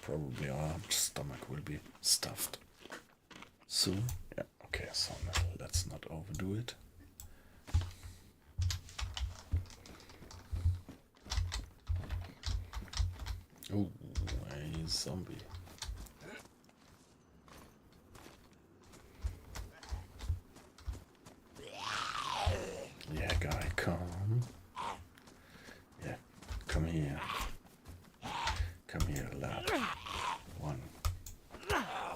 Probably our stomach will be stuffed soon. Yeah, okay, so let's not overdo it. Ooh, a zombie. Yeah, guy, come. Yeah, come here. Come here, lad. 1,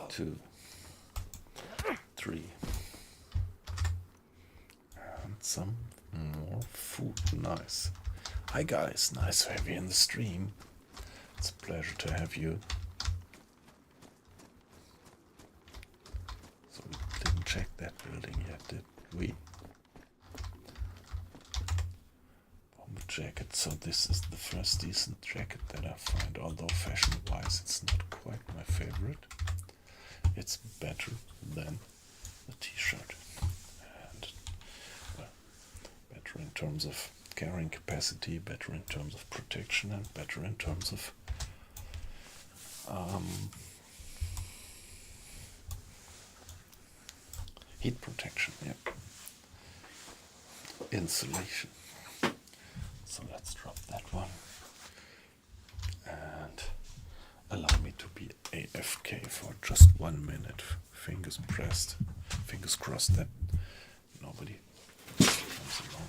2, 3. And some more food. Nice. Hi guys, nice to have you in the stream. It's a pleasure to have you. So we didn't check that building yet, did we? Bomber jacket. So this is the first decent jacket that I find, although fashion-wise it's not quite my favorite. It's better than the t-shirt. And well, better in terms of carrying capacity, better in terms of protection, and better in terms of heat protection, yeah. Insulation. So let's drop that one. And allow me to be AFK for just 1 minute. Fingers pressed. Fingers crossed that nobody comes along.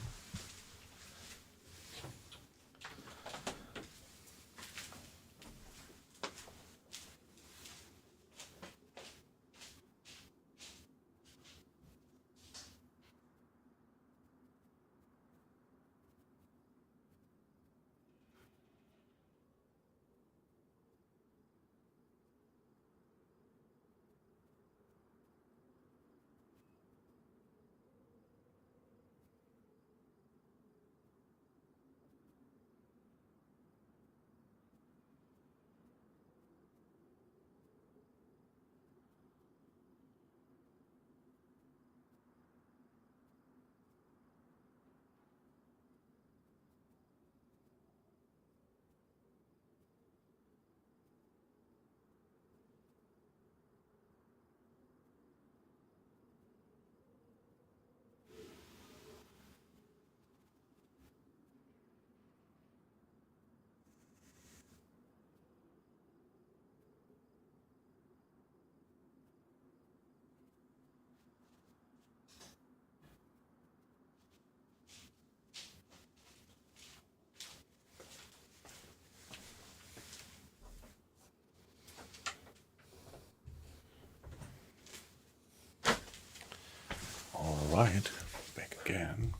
Alright, back again.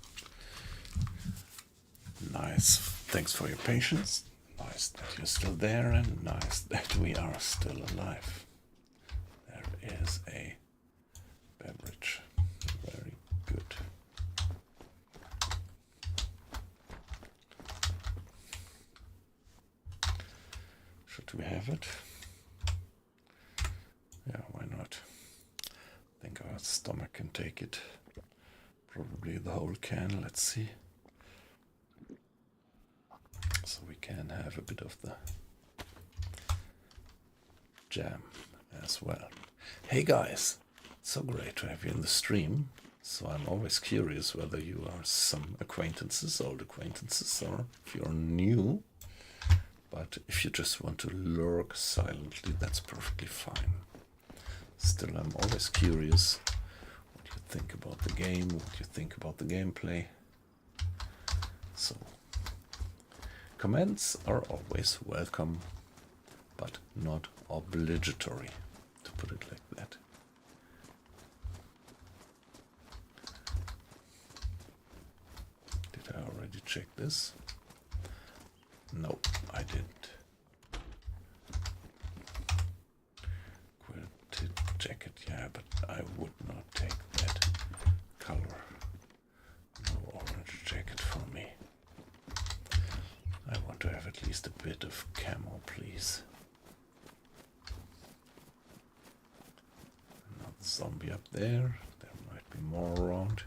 Nice, thanks for your patience. Nice that you're still there, and nice that we are still alive. There is a beverage. Very good. Should we have it? Yeah, why not? I think our stomach can take it. Probably the whole can, let's see. So we can have a bit of the jam as well. Hey guys, so great to have you in the stream. So I'm always curious whether you are some acquaintances, old acquaintances, or if you're new. But if you just want to lurk silently, that's perfectly fine. Still, I'm always curious what you think about the game, what you think about the gameplay. So, comments are always welcome, but not obligatory, to put it like that. Did I already check this? No, I didn't. Quilted jacket, yeah, but I would not take that color. No orange jacket for me. bit of camo, please. Another zombie up there. There might be more around.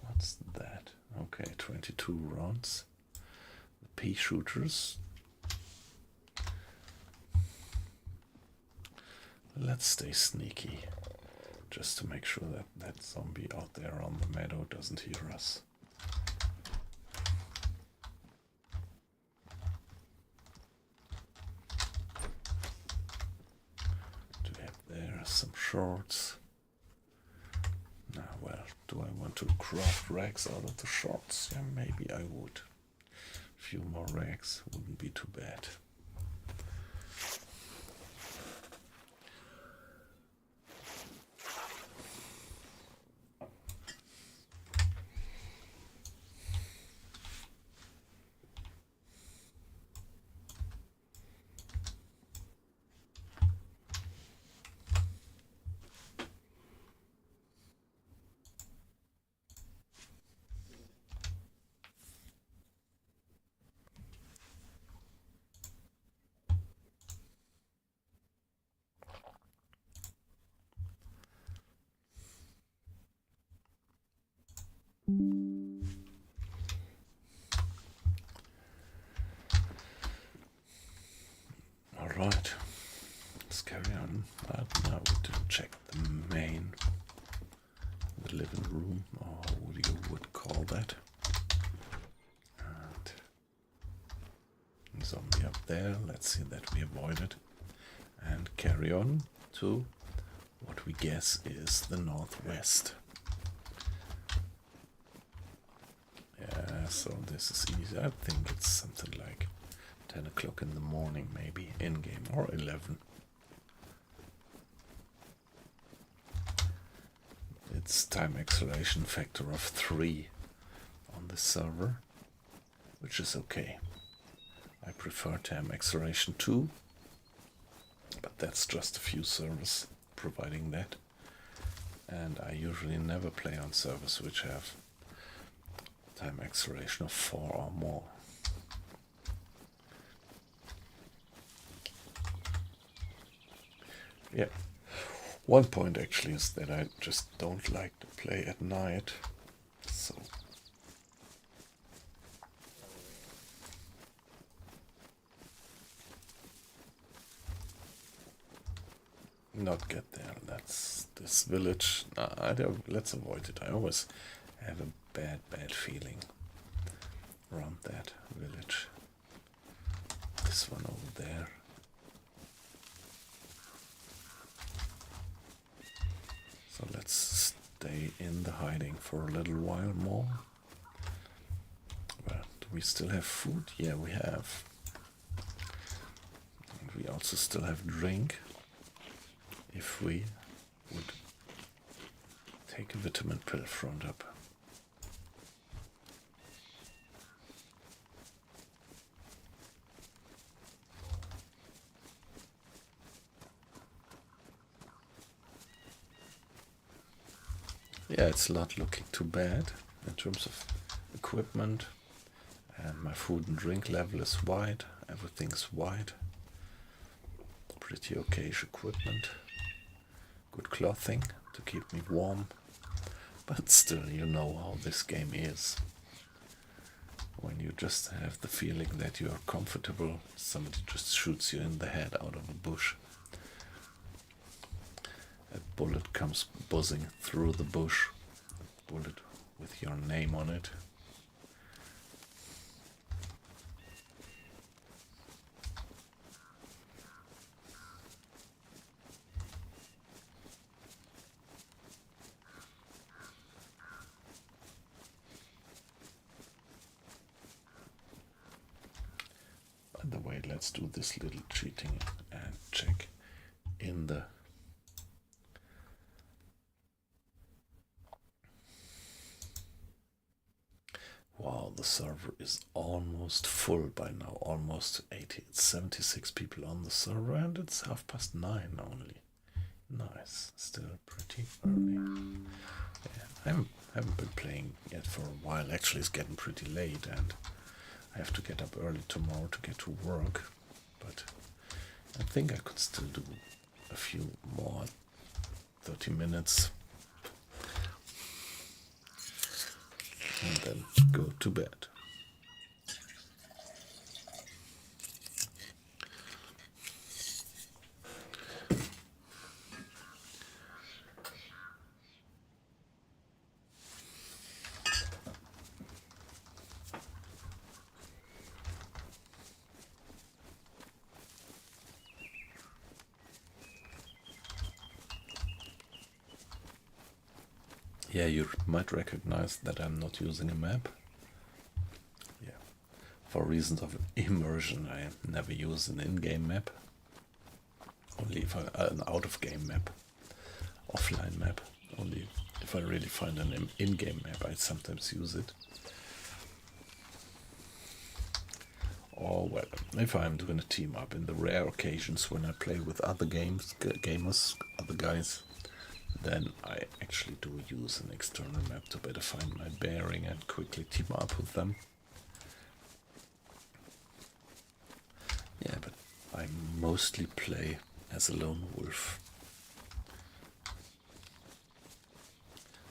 What's that? Okay, 22 rounds. The pea shooters. Let's stay sneaky, just to make sure that that zombie out there on the meadow doesn't hear us. Do we have there some shorts? Now, well, do I want to craft rags out of the shorts? Yeah, maybe I would. A few more rags wouldn't be too bad. Alright, let's carry on. Now we do check the main, the living room, or what you would call that. And zombie up there, let's see that we avoid it. And carry on to what we guess is the northwest. Yeah, so this is easy. I think it's something like 10 o'clock in the morning, maybe, in-game, or 11. It's time acceleration factor of 3 on the server, which is okay. I prefer time acceleration 2, but that's just a few servers providing that. And I usually never play on servers which have time acceleration of 4 or more. Yeah, one point actually is that I just don't like to play at night, so not get there. That's this village. Let's avoid it. I always have a bad feeling around that village. This one over there. So let's stay in the hiding for a little while more. Well, do we still have food? Yeah, we have. And we also still have drink. If we would take a vitamin pill front up. Yeah, it's not looking too bad in terms of equipment, and my food and drink level is wide, everything's wide, pretty okayish equipment, good clothing to keep me warm, but still, you know how this game is. When you just have the feeling that you are comfortable, somebody just shoots you in the head out of a bush. A bullet comes buzzing through the bush, a bullet with your name on it. By the way, let's do this little cheating and check in the wow, the server is almost full by now, almost 80. It's 76 people on the server, and it's 9:30 only. Nice, still pretty early. Yeah, I haven't been playing yet for a while. Actually, it's getting pretty late, and I have to get up early tomorrow to get to work. But I think I could still do a few more 30 minutes and then go to bed. Yeah, you might recognize that I'm not using a map. Yeah, for reasons of immersion, I never use an in-game map. Only if an out-of-game map, offline map. Only if I really find an in-game map, I sometimes use it. Or well, if I'm doing a team up, in the rare occasions when I play with other gamers, other guys, then I actually do use an external map to better find my bearing and quickly team up with them. Yeah, but I mostly play as a lone wolf.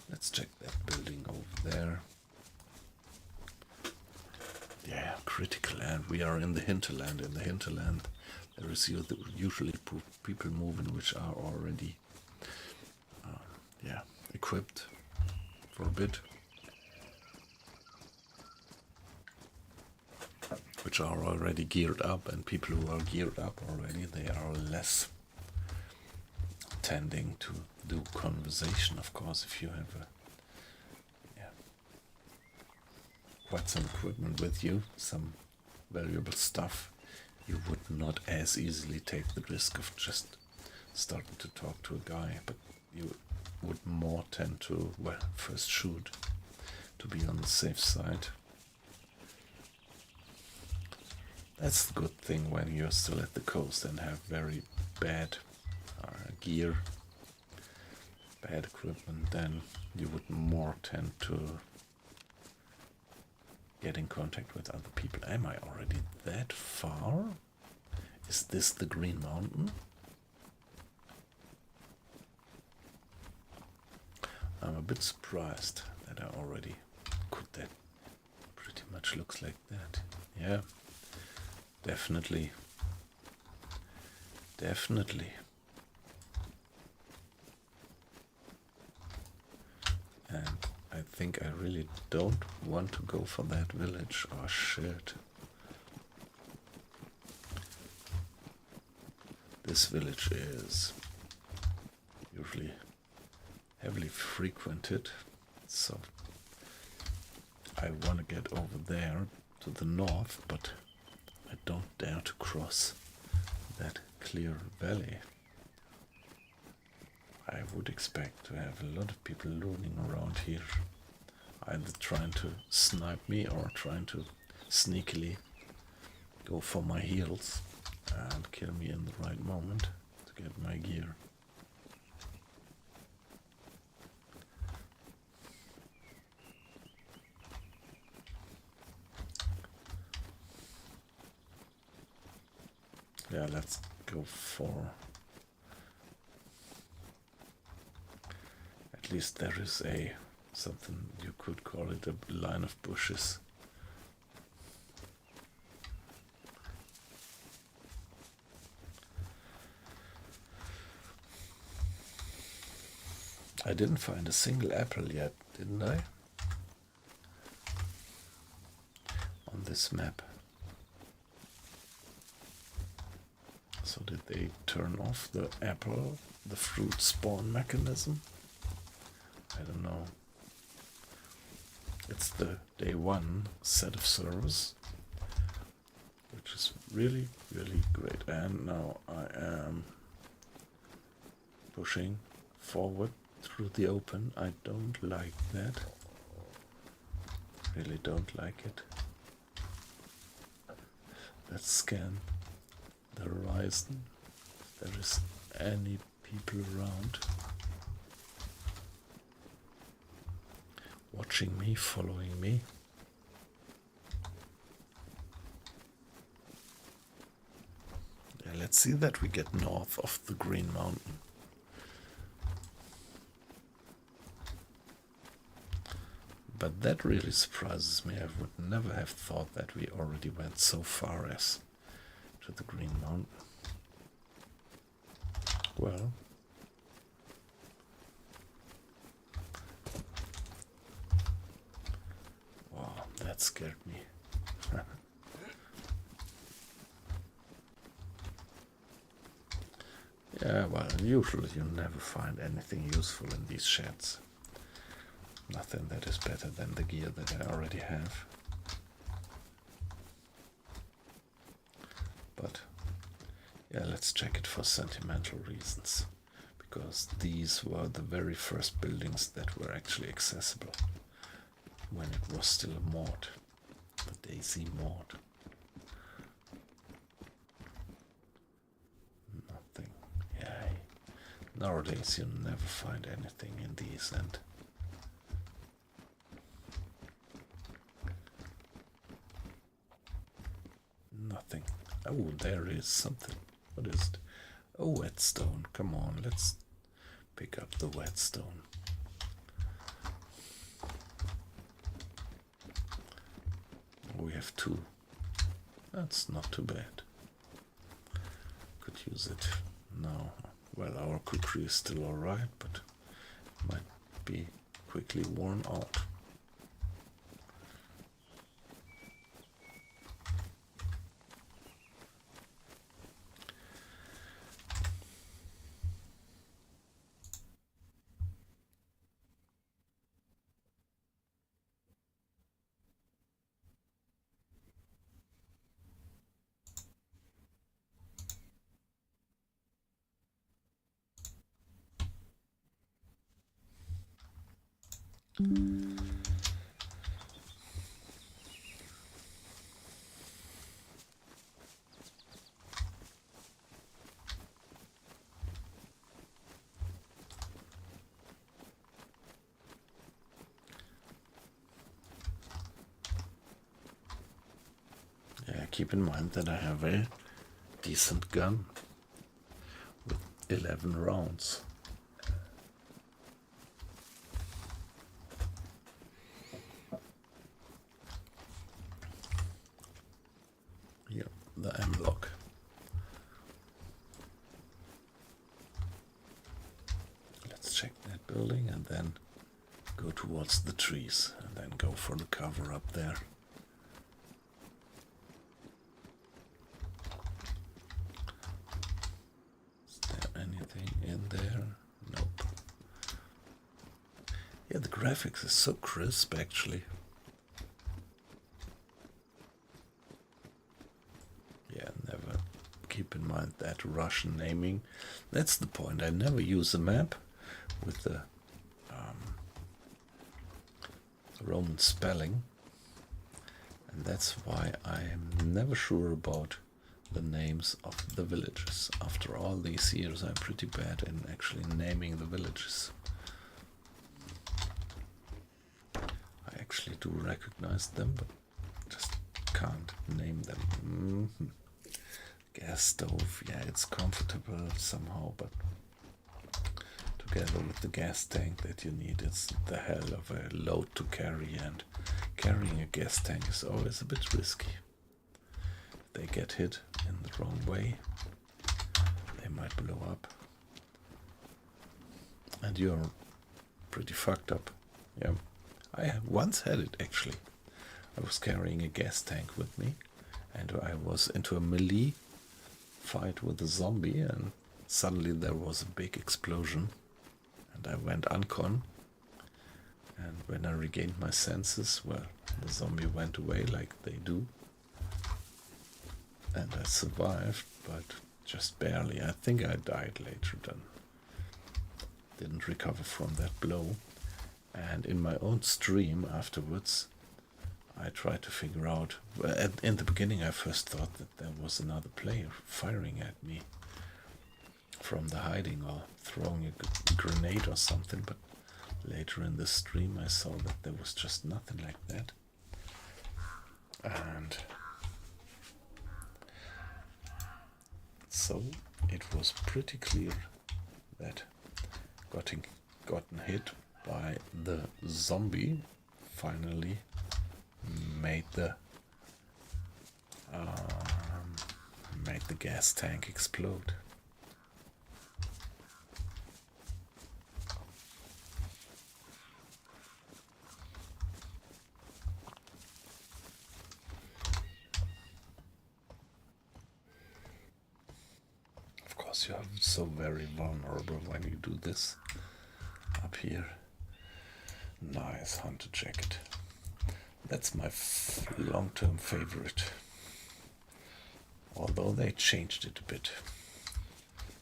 Let's check that building over there. Yeah, critical, and we are in the hinterland. In the hinterland, there is usually people moving which are already equipped for a bit, which are already geared up, and people who are geared up already, they are less tending to do conversation. Of course, if you have quite some equipment with you, some valuable stuff, you would not as easily take the risk of just starting to talk to a guy, but you would more tend to, well, first shoot, to be on the safe side. That's the good thing when you're still at the coast and have very bad gear, bad equipment, then you would more tend to get in contact with other people. Am I already that far? Is this the Green Mountain? I'm a bit surprised that I already could. That pretty much looks like that. Yeah, definitely. And I think I really don't want to go for that village. Oh shit. This village is usually heavily frequented, so I want to get over there to the north, but I don't dare to cross that clear valley. I would expect to have a lot of people looting around here, either trying to snipe me or trying to sneakily go for my heels and kill me in the right moment to get my gear. Yeah, let's go for... At least there is something, you could call it a line of bushes. I didn't find a single apple yet, didn't I? On this map. So did they turn off the apple, the fruit spawn mechanism? I don't know. It's the DayOne set of servers, which is really, really great. And now I am pushing forward through the open. I don't like that. really don't like it. Let's scan the horizon. If there is any people around watching me, following me. Yeah, let's see that we get north of the Green Mountain. But that really surprises me. I would never have thought that we already went so far as to the Green Mountain. Well, wow, that scared me. Yeah, well, usually you never find anything useful in these sheds. Nothing that is better than the gear that I already have. But yeah, let's check it for sentimental reasons, because these were the very first buildings that were actually accessible when it was still a mod, the DayZ mod. Nothing. Yay. Nowadays you never find anything in these, and nothing. Oh, there is something. What is it? Oh, whetstone. Come on, let's pick up the whetstone. We have 2. That's not too bad. Could use it now. Well, our cookery is still alright, but might be quickly worn out. Yeah, keep in mind that I have a decent gun with 11 rounds. Here, the M-lock. Let's check that building and then go towards the trees and then go for the cover up there. Is there anything in there? Nope. Yeah, the graphics is so crisp actually. Yeah, never keep in mind that Russian naming. That's the point. I never use a map with the Roman spelling, and that's why I am never sure about the names of the villages. After all these years, I'm pretty bad in actually naming the villages. I actually do recognize them, but just can't name them. Gas stove, yeah, it's comfortable somehow, but together with the gas tank that you need, it's the hell of a load to carry, and carrying a gas tank is always a bit risky. If they get hit in the wrong way, they might blow up, and you're pretty fucked up. Yeah, I once had it actually. I was carrying a gas tank with me, and I was into a melee fight with a zombie, and suddenly there was a big explosion. And I went uncon, and when I regained my senses, well, the zombie went away like they do, and I survived, but just barely. I think I died later then. Didn't recover from that blow, and in my own stream afterwards, I tried to figure out. In the beginning, I first thought that there was another player firing at me from the hiding or throwing a grenade or something, but later in the stream I saw that there was just nothing like that. And so it was pretty clear that gotten hit by the zombie finally made the gas tank explode. Of course, you are so very vulnerable when you do this. Up here, nice hunter jacket. That's my long-term favorite. Although they changed it a bit.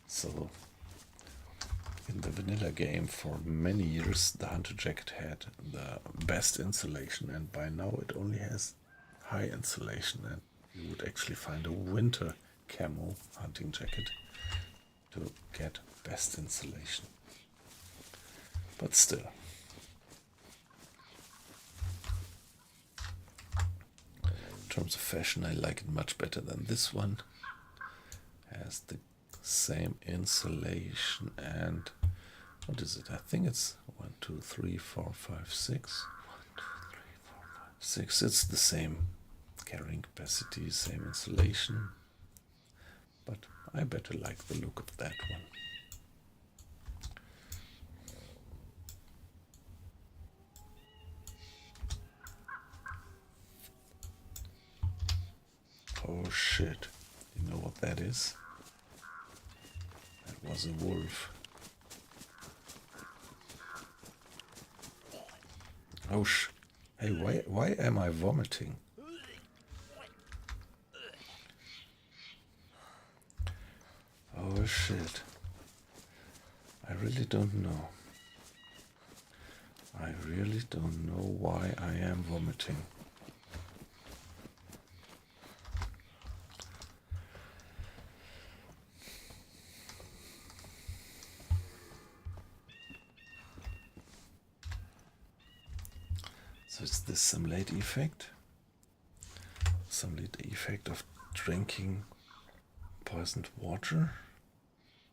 So in the vanilla game for many years the hunter jacket had the best insulation, and by now it only has high insulation, and you would actually find a winter camo hunting jacket to get best insulation. But still. In terms of fashion, I like it much better than this one. Has the same insulation and what is it? I think it's 1, 2, 3, 4, 5, 6. 1, 2, 3, 4, 5, 6. It's the same carrying capacity, same insulation. But I better like the look of that one. Oh shit. You know what that is? That was a wolf. Oh hey, why am I vomiting? Oh shit. I really don't know. I really don't know why I am vomiting. So is this some late effect? Some late effect of drinking poisoned water?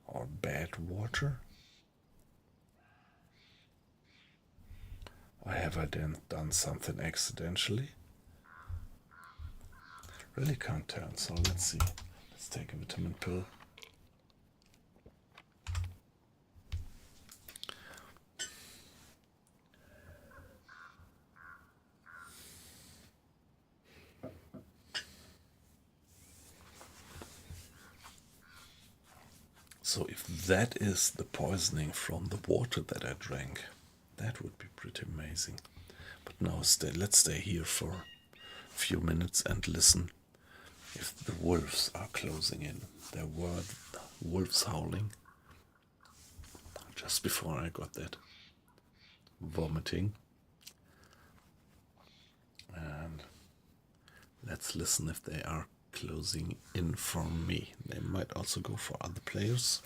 Or bad water? Or have I then done something accidentally? Really can't tell, so let's see. Let's take a vitamin pill. So if that is the poisoning from the water that I drank, that would be pretty amazing. But now let's stay here for a few minutes and listen if the wolves are closing in. There were wolves howling just before I got that vomiting. And let's listen if they are closing in from me. They might also go for other players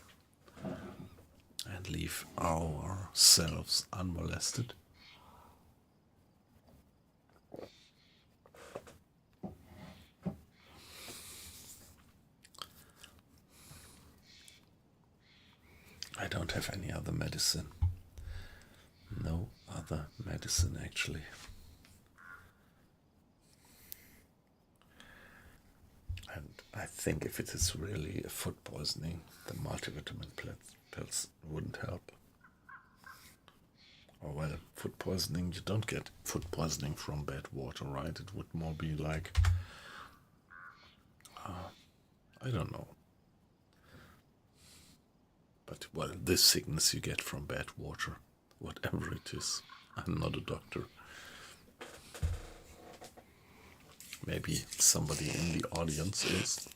and leave ourselves unmolested. I don't have any other medicine. No other medicine actually. And I think if it is really a food poisoning, the multivitamin pills wouldn't help. Or well, food poisoning, you don't get food poisoning from bad water, right? It would more be like, I don't know. But well, this sickness you get from bad water, whatever it is. I'm not a doctor. Maybe somebody in the audience is.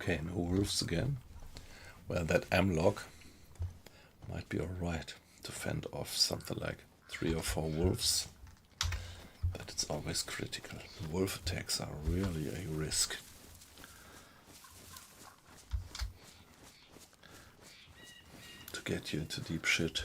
Okay, no wolves again. Well, that M-lock might be alright to fend off something like 3 or 4 wolves. But it's always critical. Wolf attacks are really a risk. To get you into deep shit.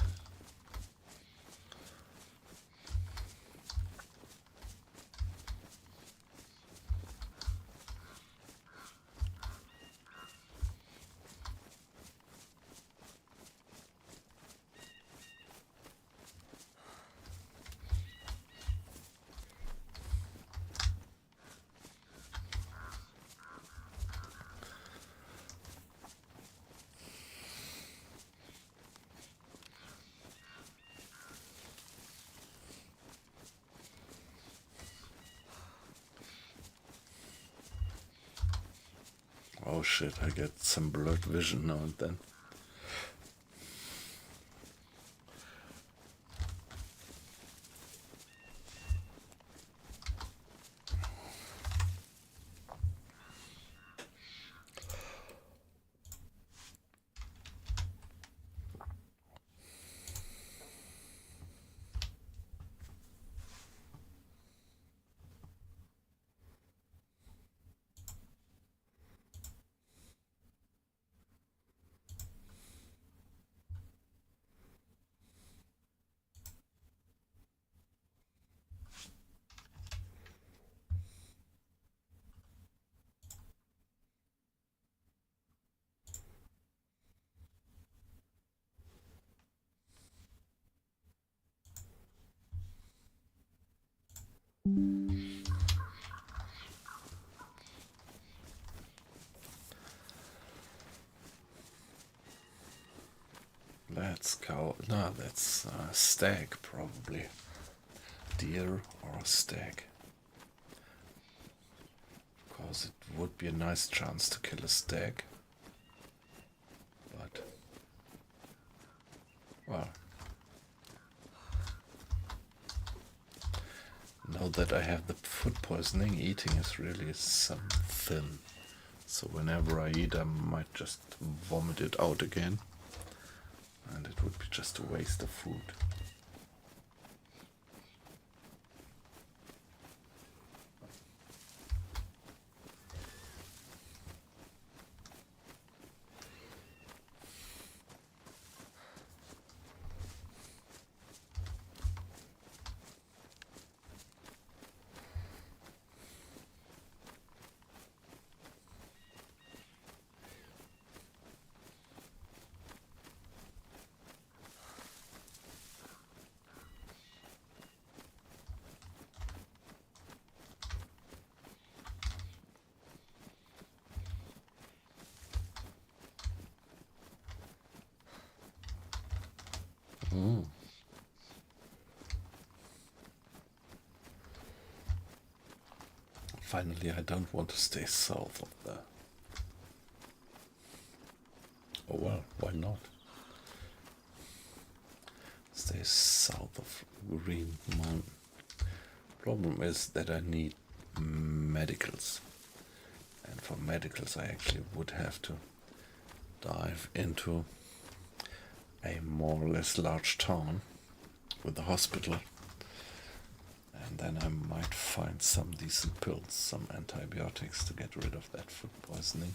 Oh shit, I get some blurred vision now and then. That's cow. No, that's stag probably. Deer or stag. Because it would be a nice chance to kill a stag. But well, now that I have the food poisoning, eating is really something. So whenever I eat, I might just vomit it out again. And it would be just a waste of food. Finally, I don't want to stay south of the... Oh well, why not? Stay south of Green Mountain. Problem is that I need medicals. And for medicals I actually would have to dive into a more or less large town with a hospital. And then I might find some decent pills, some antibiotics to get rid of that food poisoning.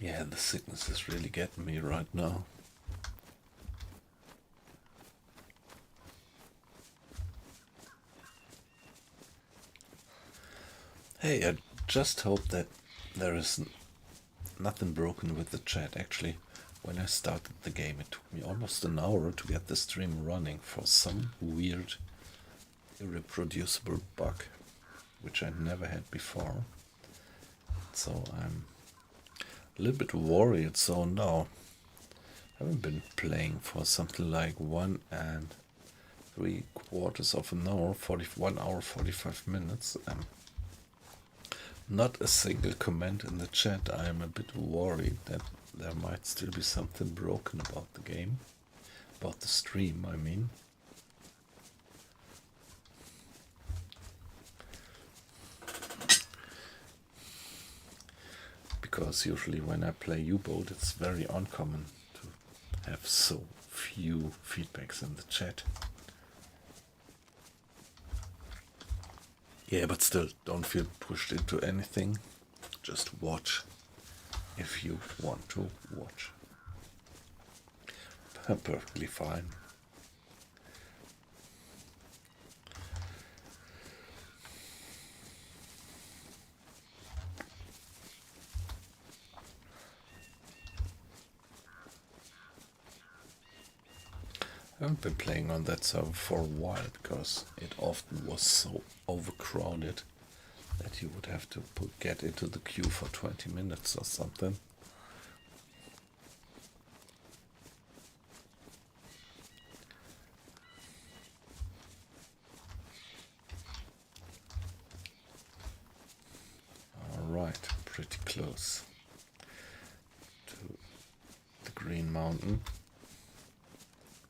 Yeah, the sickness is really getting me right now. Hey, I just hope that there is nothing broken with the chat. Actually, when I started the game, it took me almost an hour to get the stream running for some weird, irreproducible bug, which I never had before. So I'm a little bit worried. So now I haven't been playing for something like 1 3/4 of an hour, 1 hour 45 minutes. Not a single comment in the chat. I am a bit worried that there might still be something broken about the game, about the stream, I mean. Because usually when I play U-Boat, it's very uncommon to have so few feedbacks in the chat. Yeah, but still, don't feel pushed into anything. Just watch if you want to watch. Perfectly fine. I haven't been playing on that server for a while because it often was so overcrowded that you would have to get into the queue for 20 minutes or something. Alright, pretty close to the Green Mountain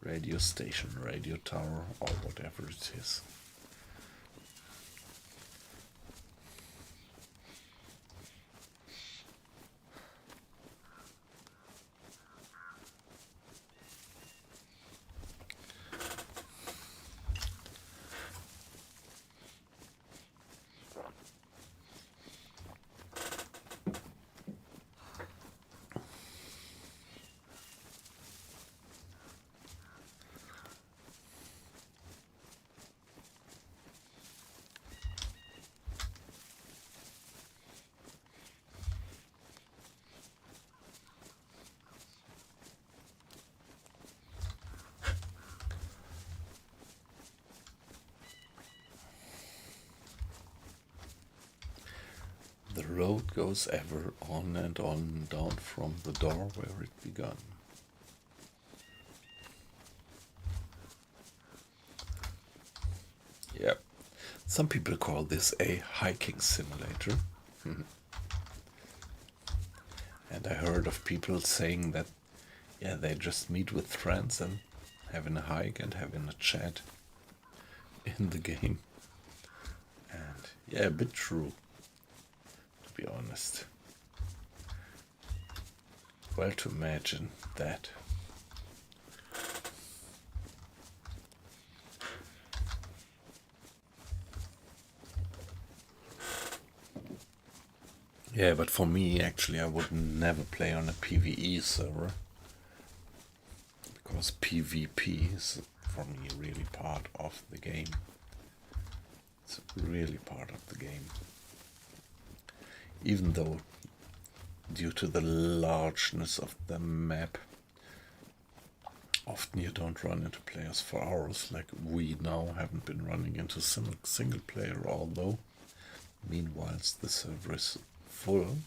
radio station, radio tower, or whatever it is. The road goes ever on and on down from the door where it began. Yep. Some people call this a hiking simulator. And I heard of people saying that, yeah, they just meet with friends and having a hike and having a chat in the game. And yeah, a bit true, to be honest. Well, to imagine that. Yeah, but for me, actually, I would never play on a PvE server. Because PvP is, for me, really part of the game. It's really part of the game. Even though, due to the largeness of the map, often you don't run into players for hours, like we now haven't been running into single player, although meanwhile the server is full.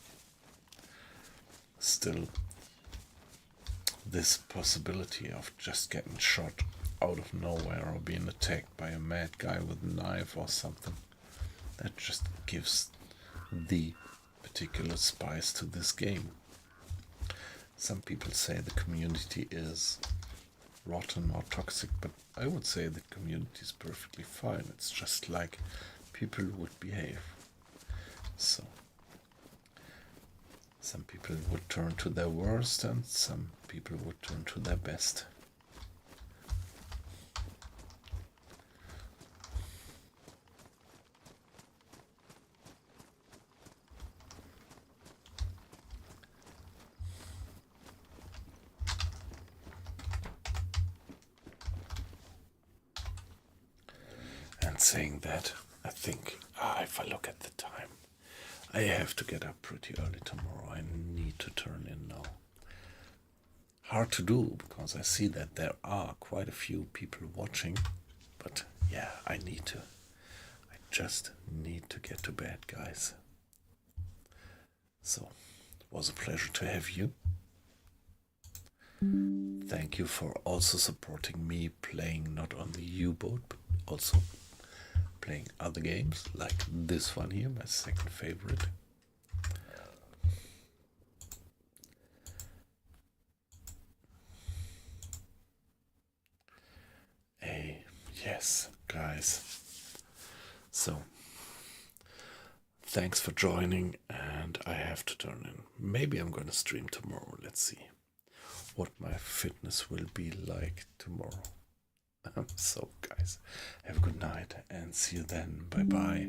Still, this possibility of just getting shot out of nowhere or being attacked by a mad guy with a knife or something, that just gives the particular spice to this game. Some people say the community is rotten or toxic, but I would say the community is perfectly fine. It's just like people would behave. So some people would turn to their worst and some people would turn to their best. And saying that, I think, if I look at the time, I have to get up pretty early tomorrow. I need to turn in now. Hard to do because I see that there are quite a few people watching, but yeah, I just need to get to bed, guys. So, it was a pleasure to have you. Thank you for also supporting me playing not only U-Boat, but also playing other games like this one here, my second favorite. Hey, yes, guys. So, thanks for joining, and I have to turn in. Maybe I'm going to stream tomorrow. Let's see what my fitness will be like tomorrow. So, guys, have a good night and see you then. Bye bye.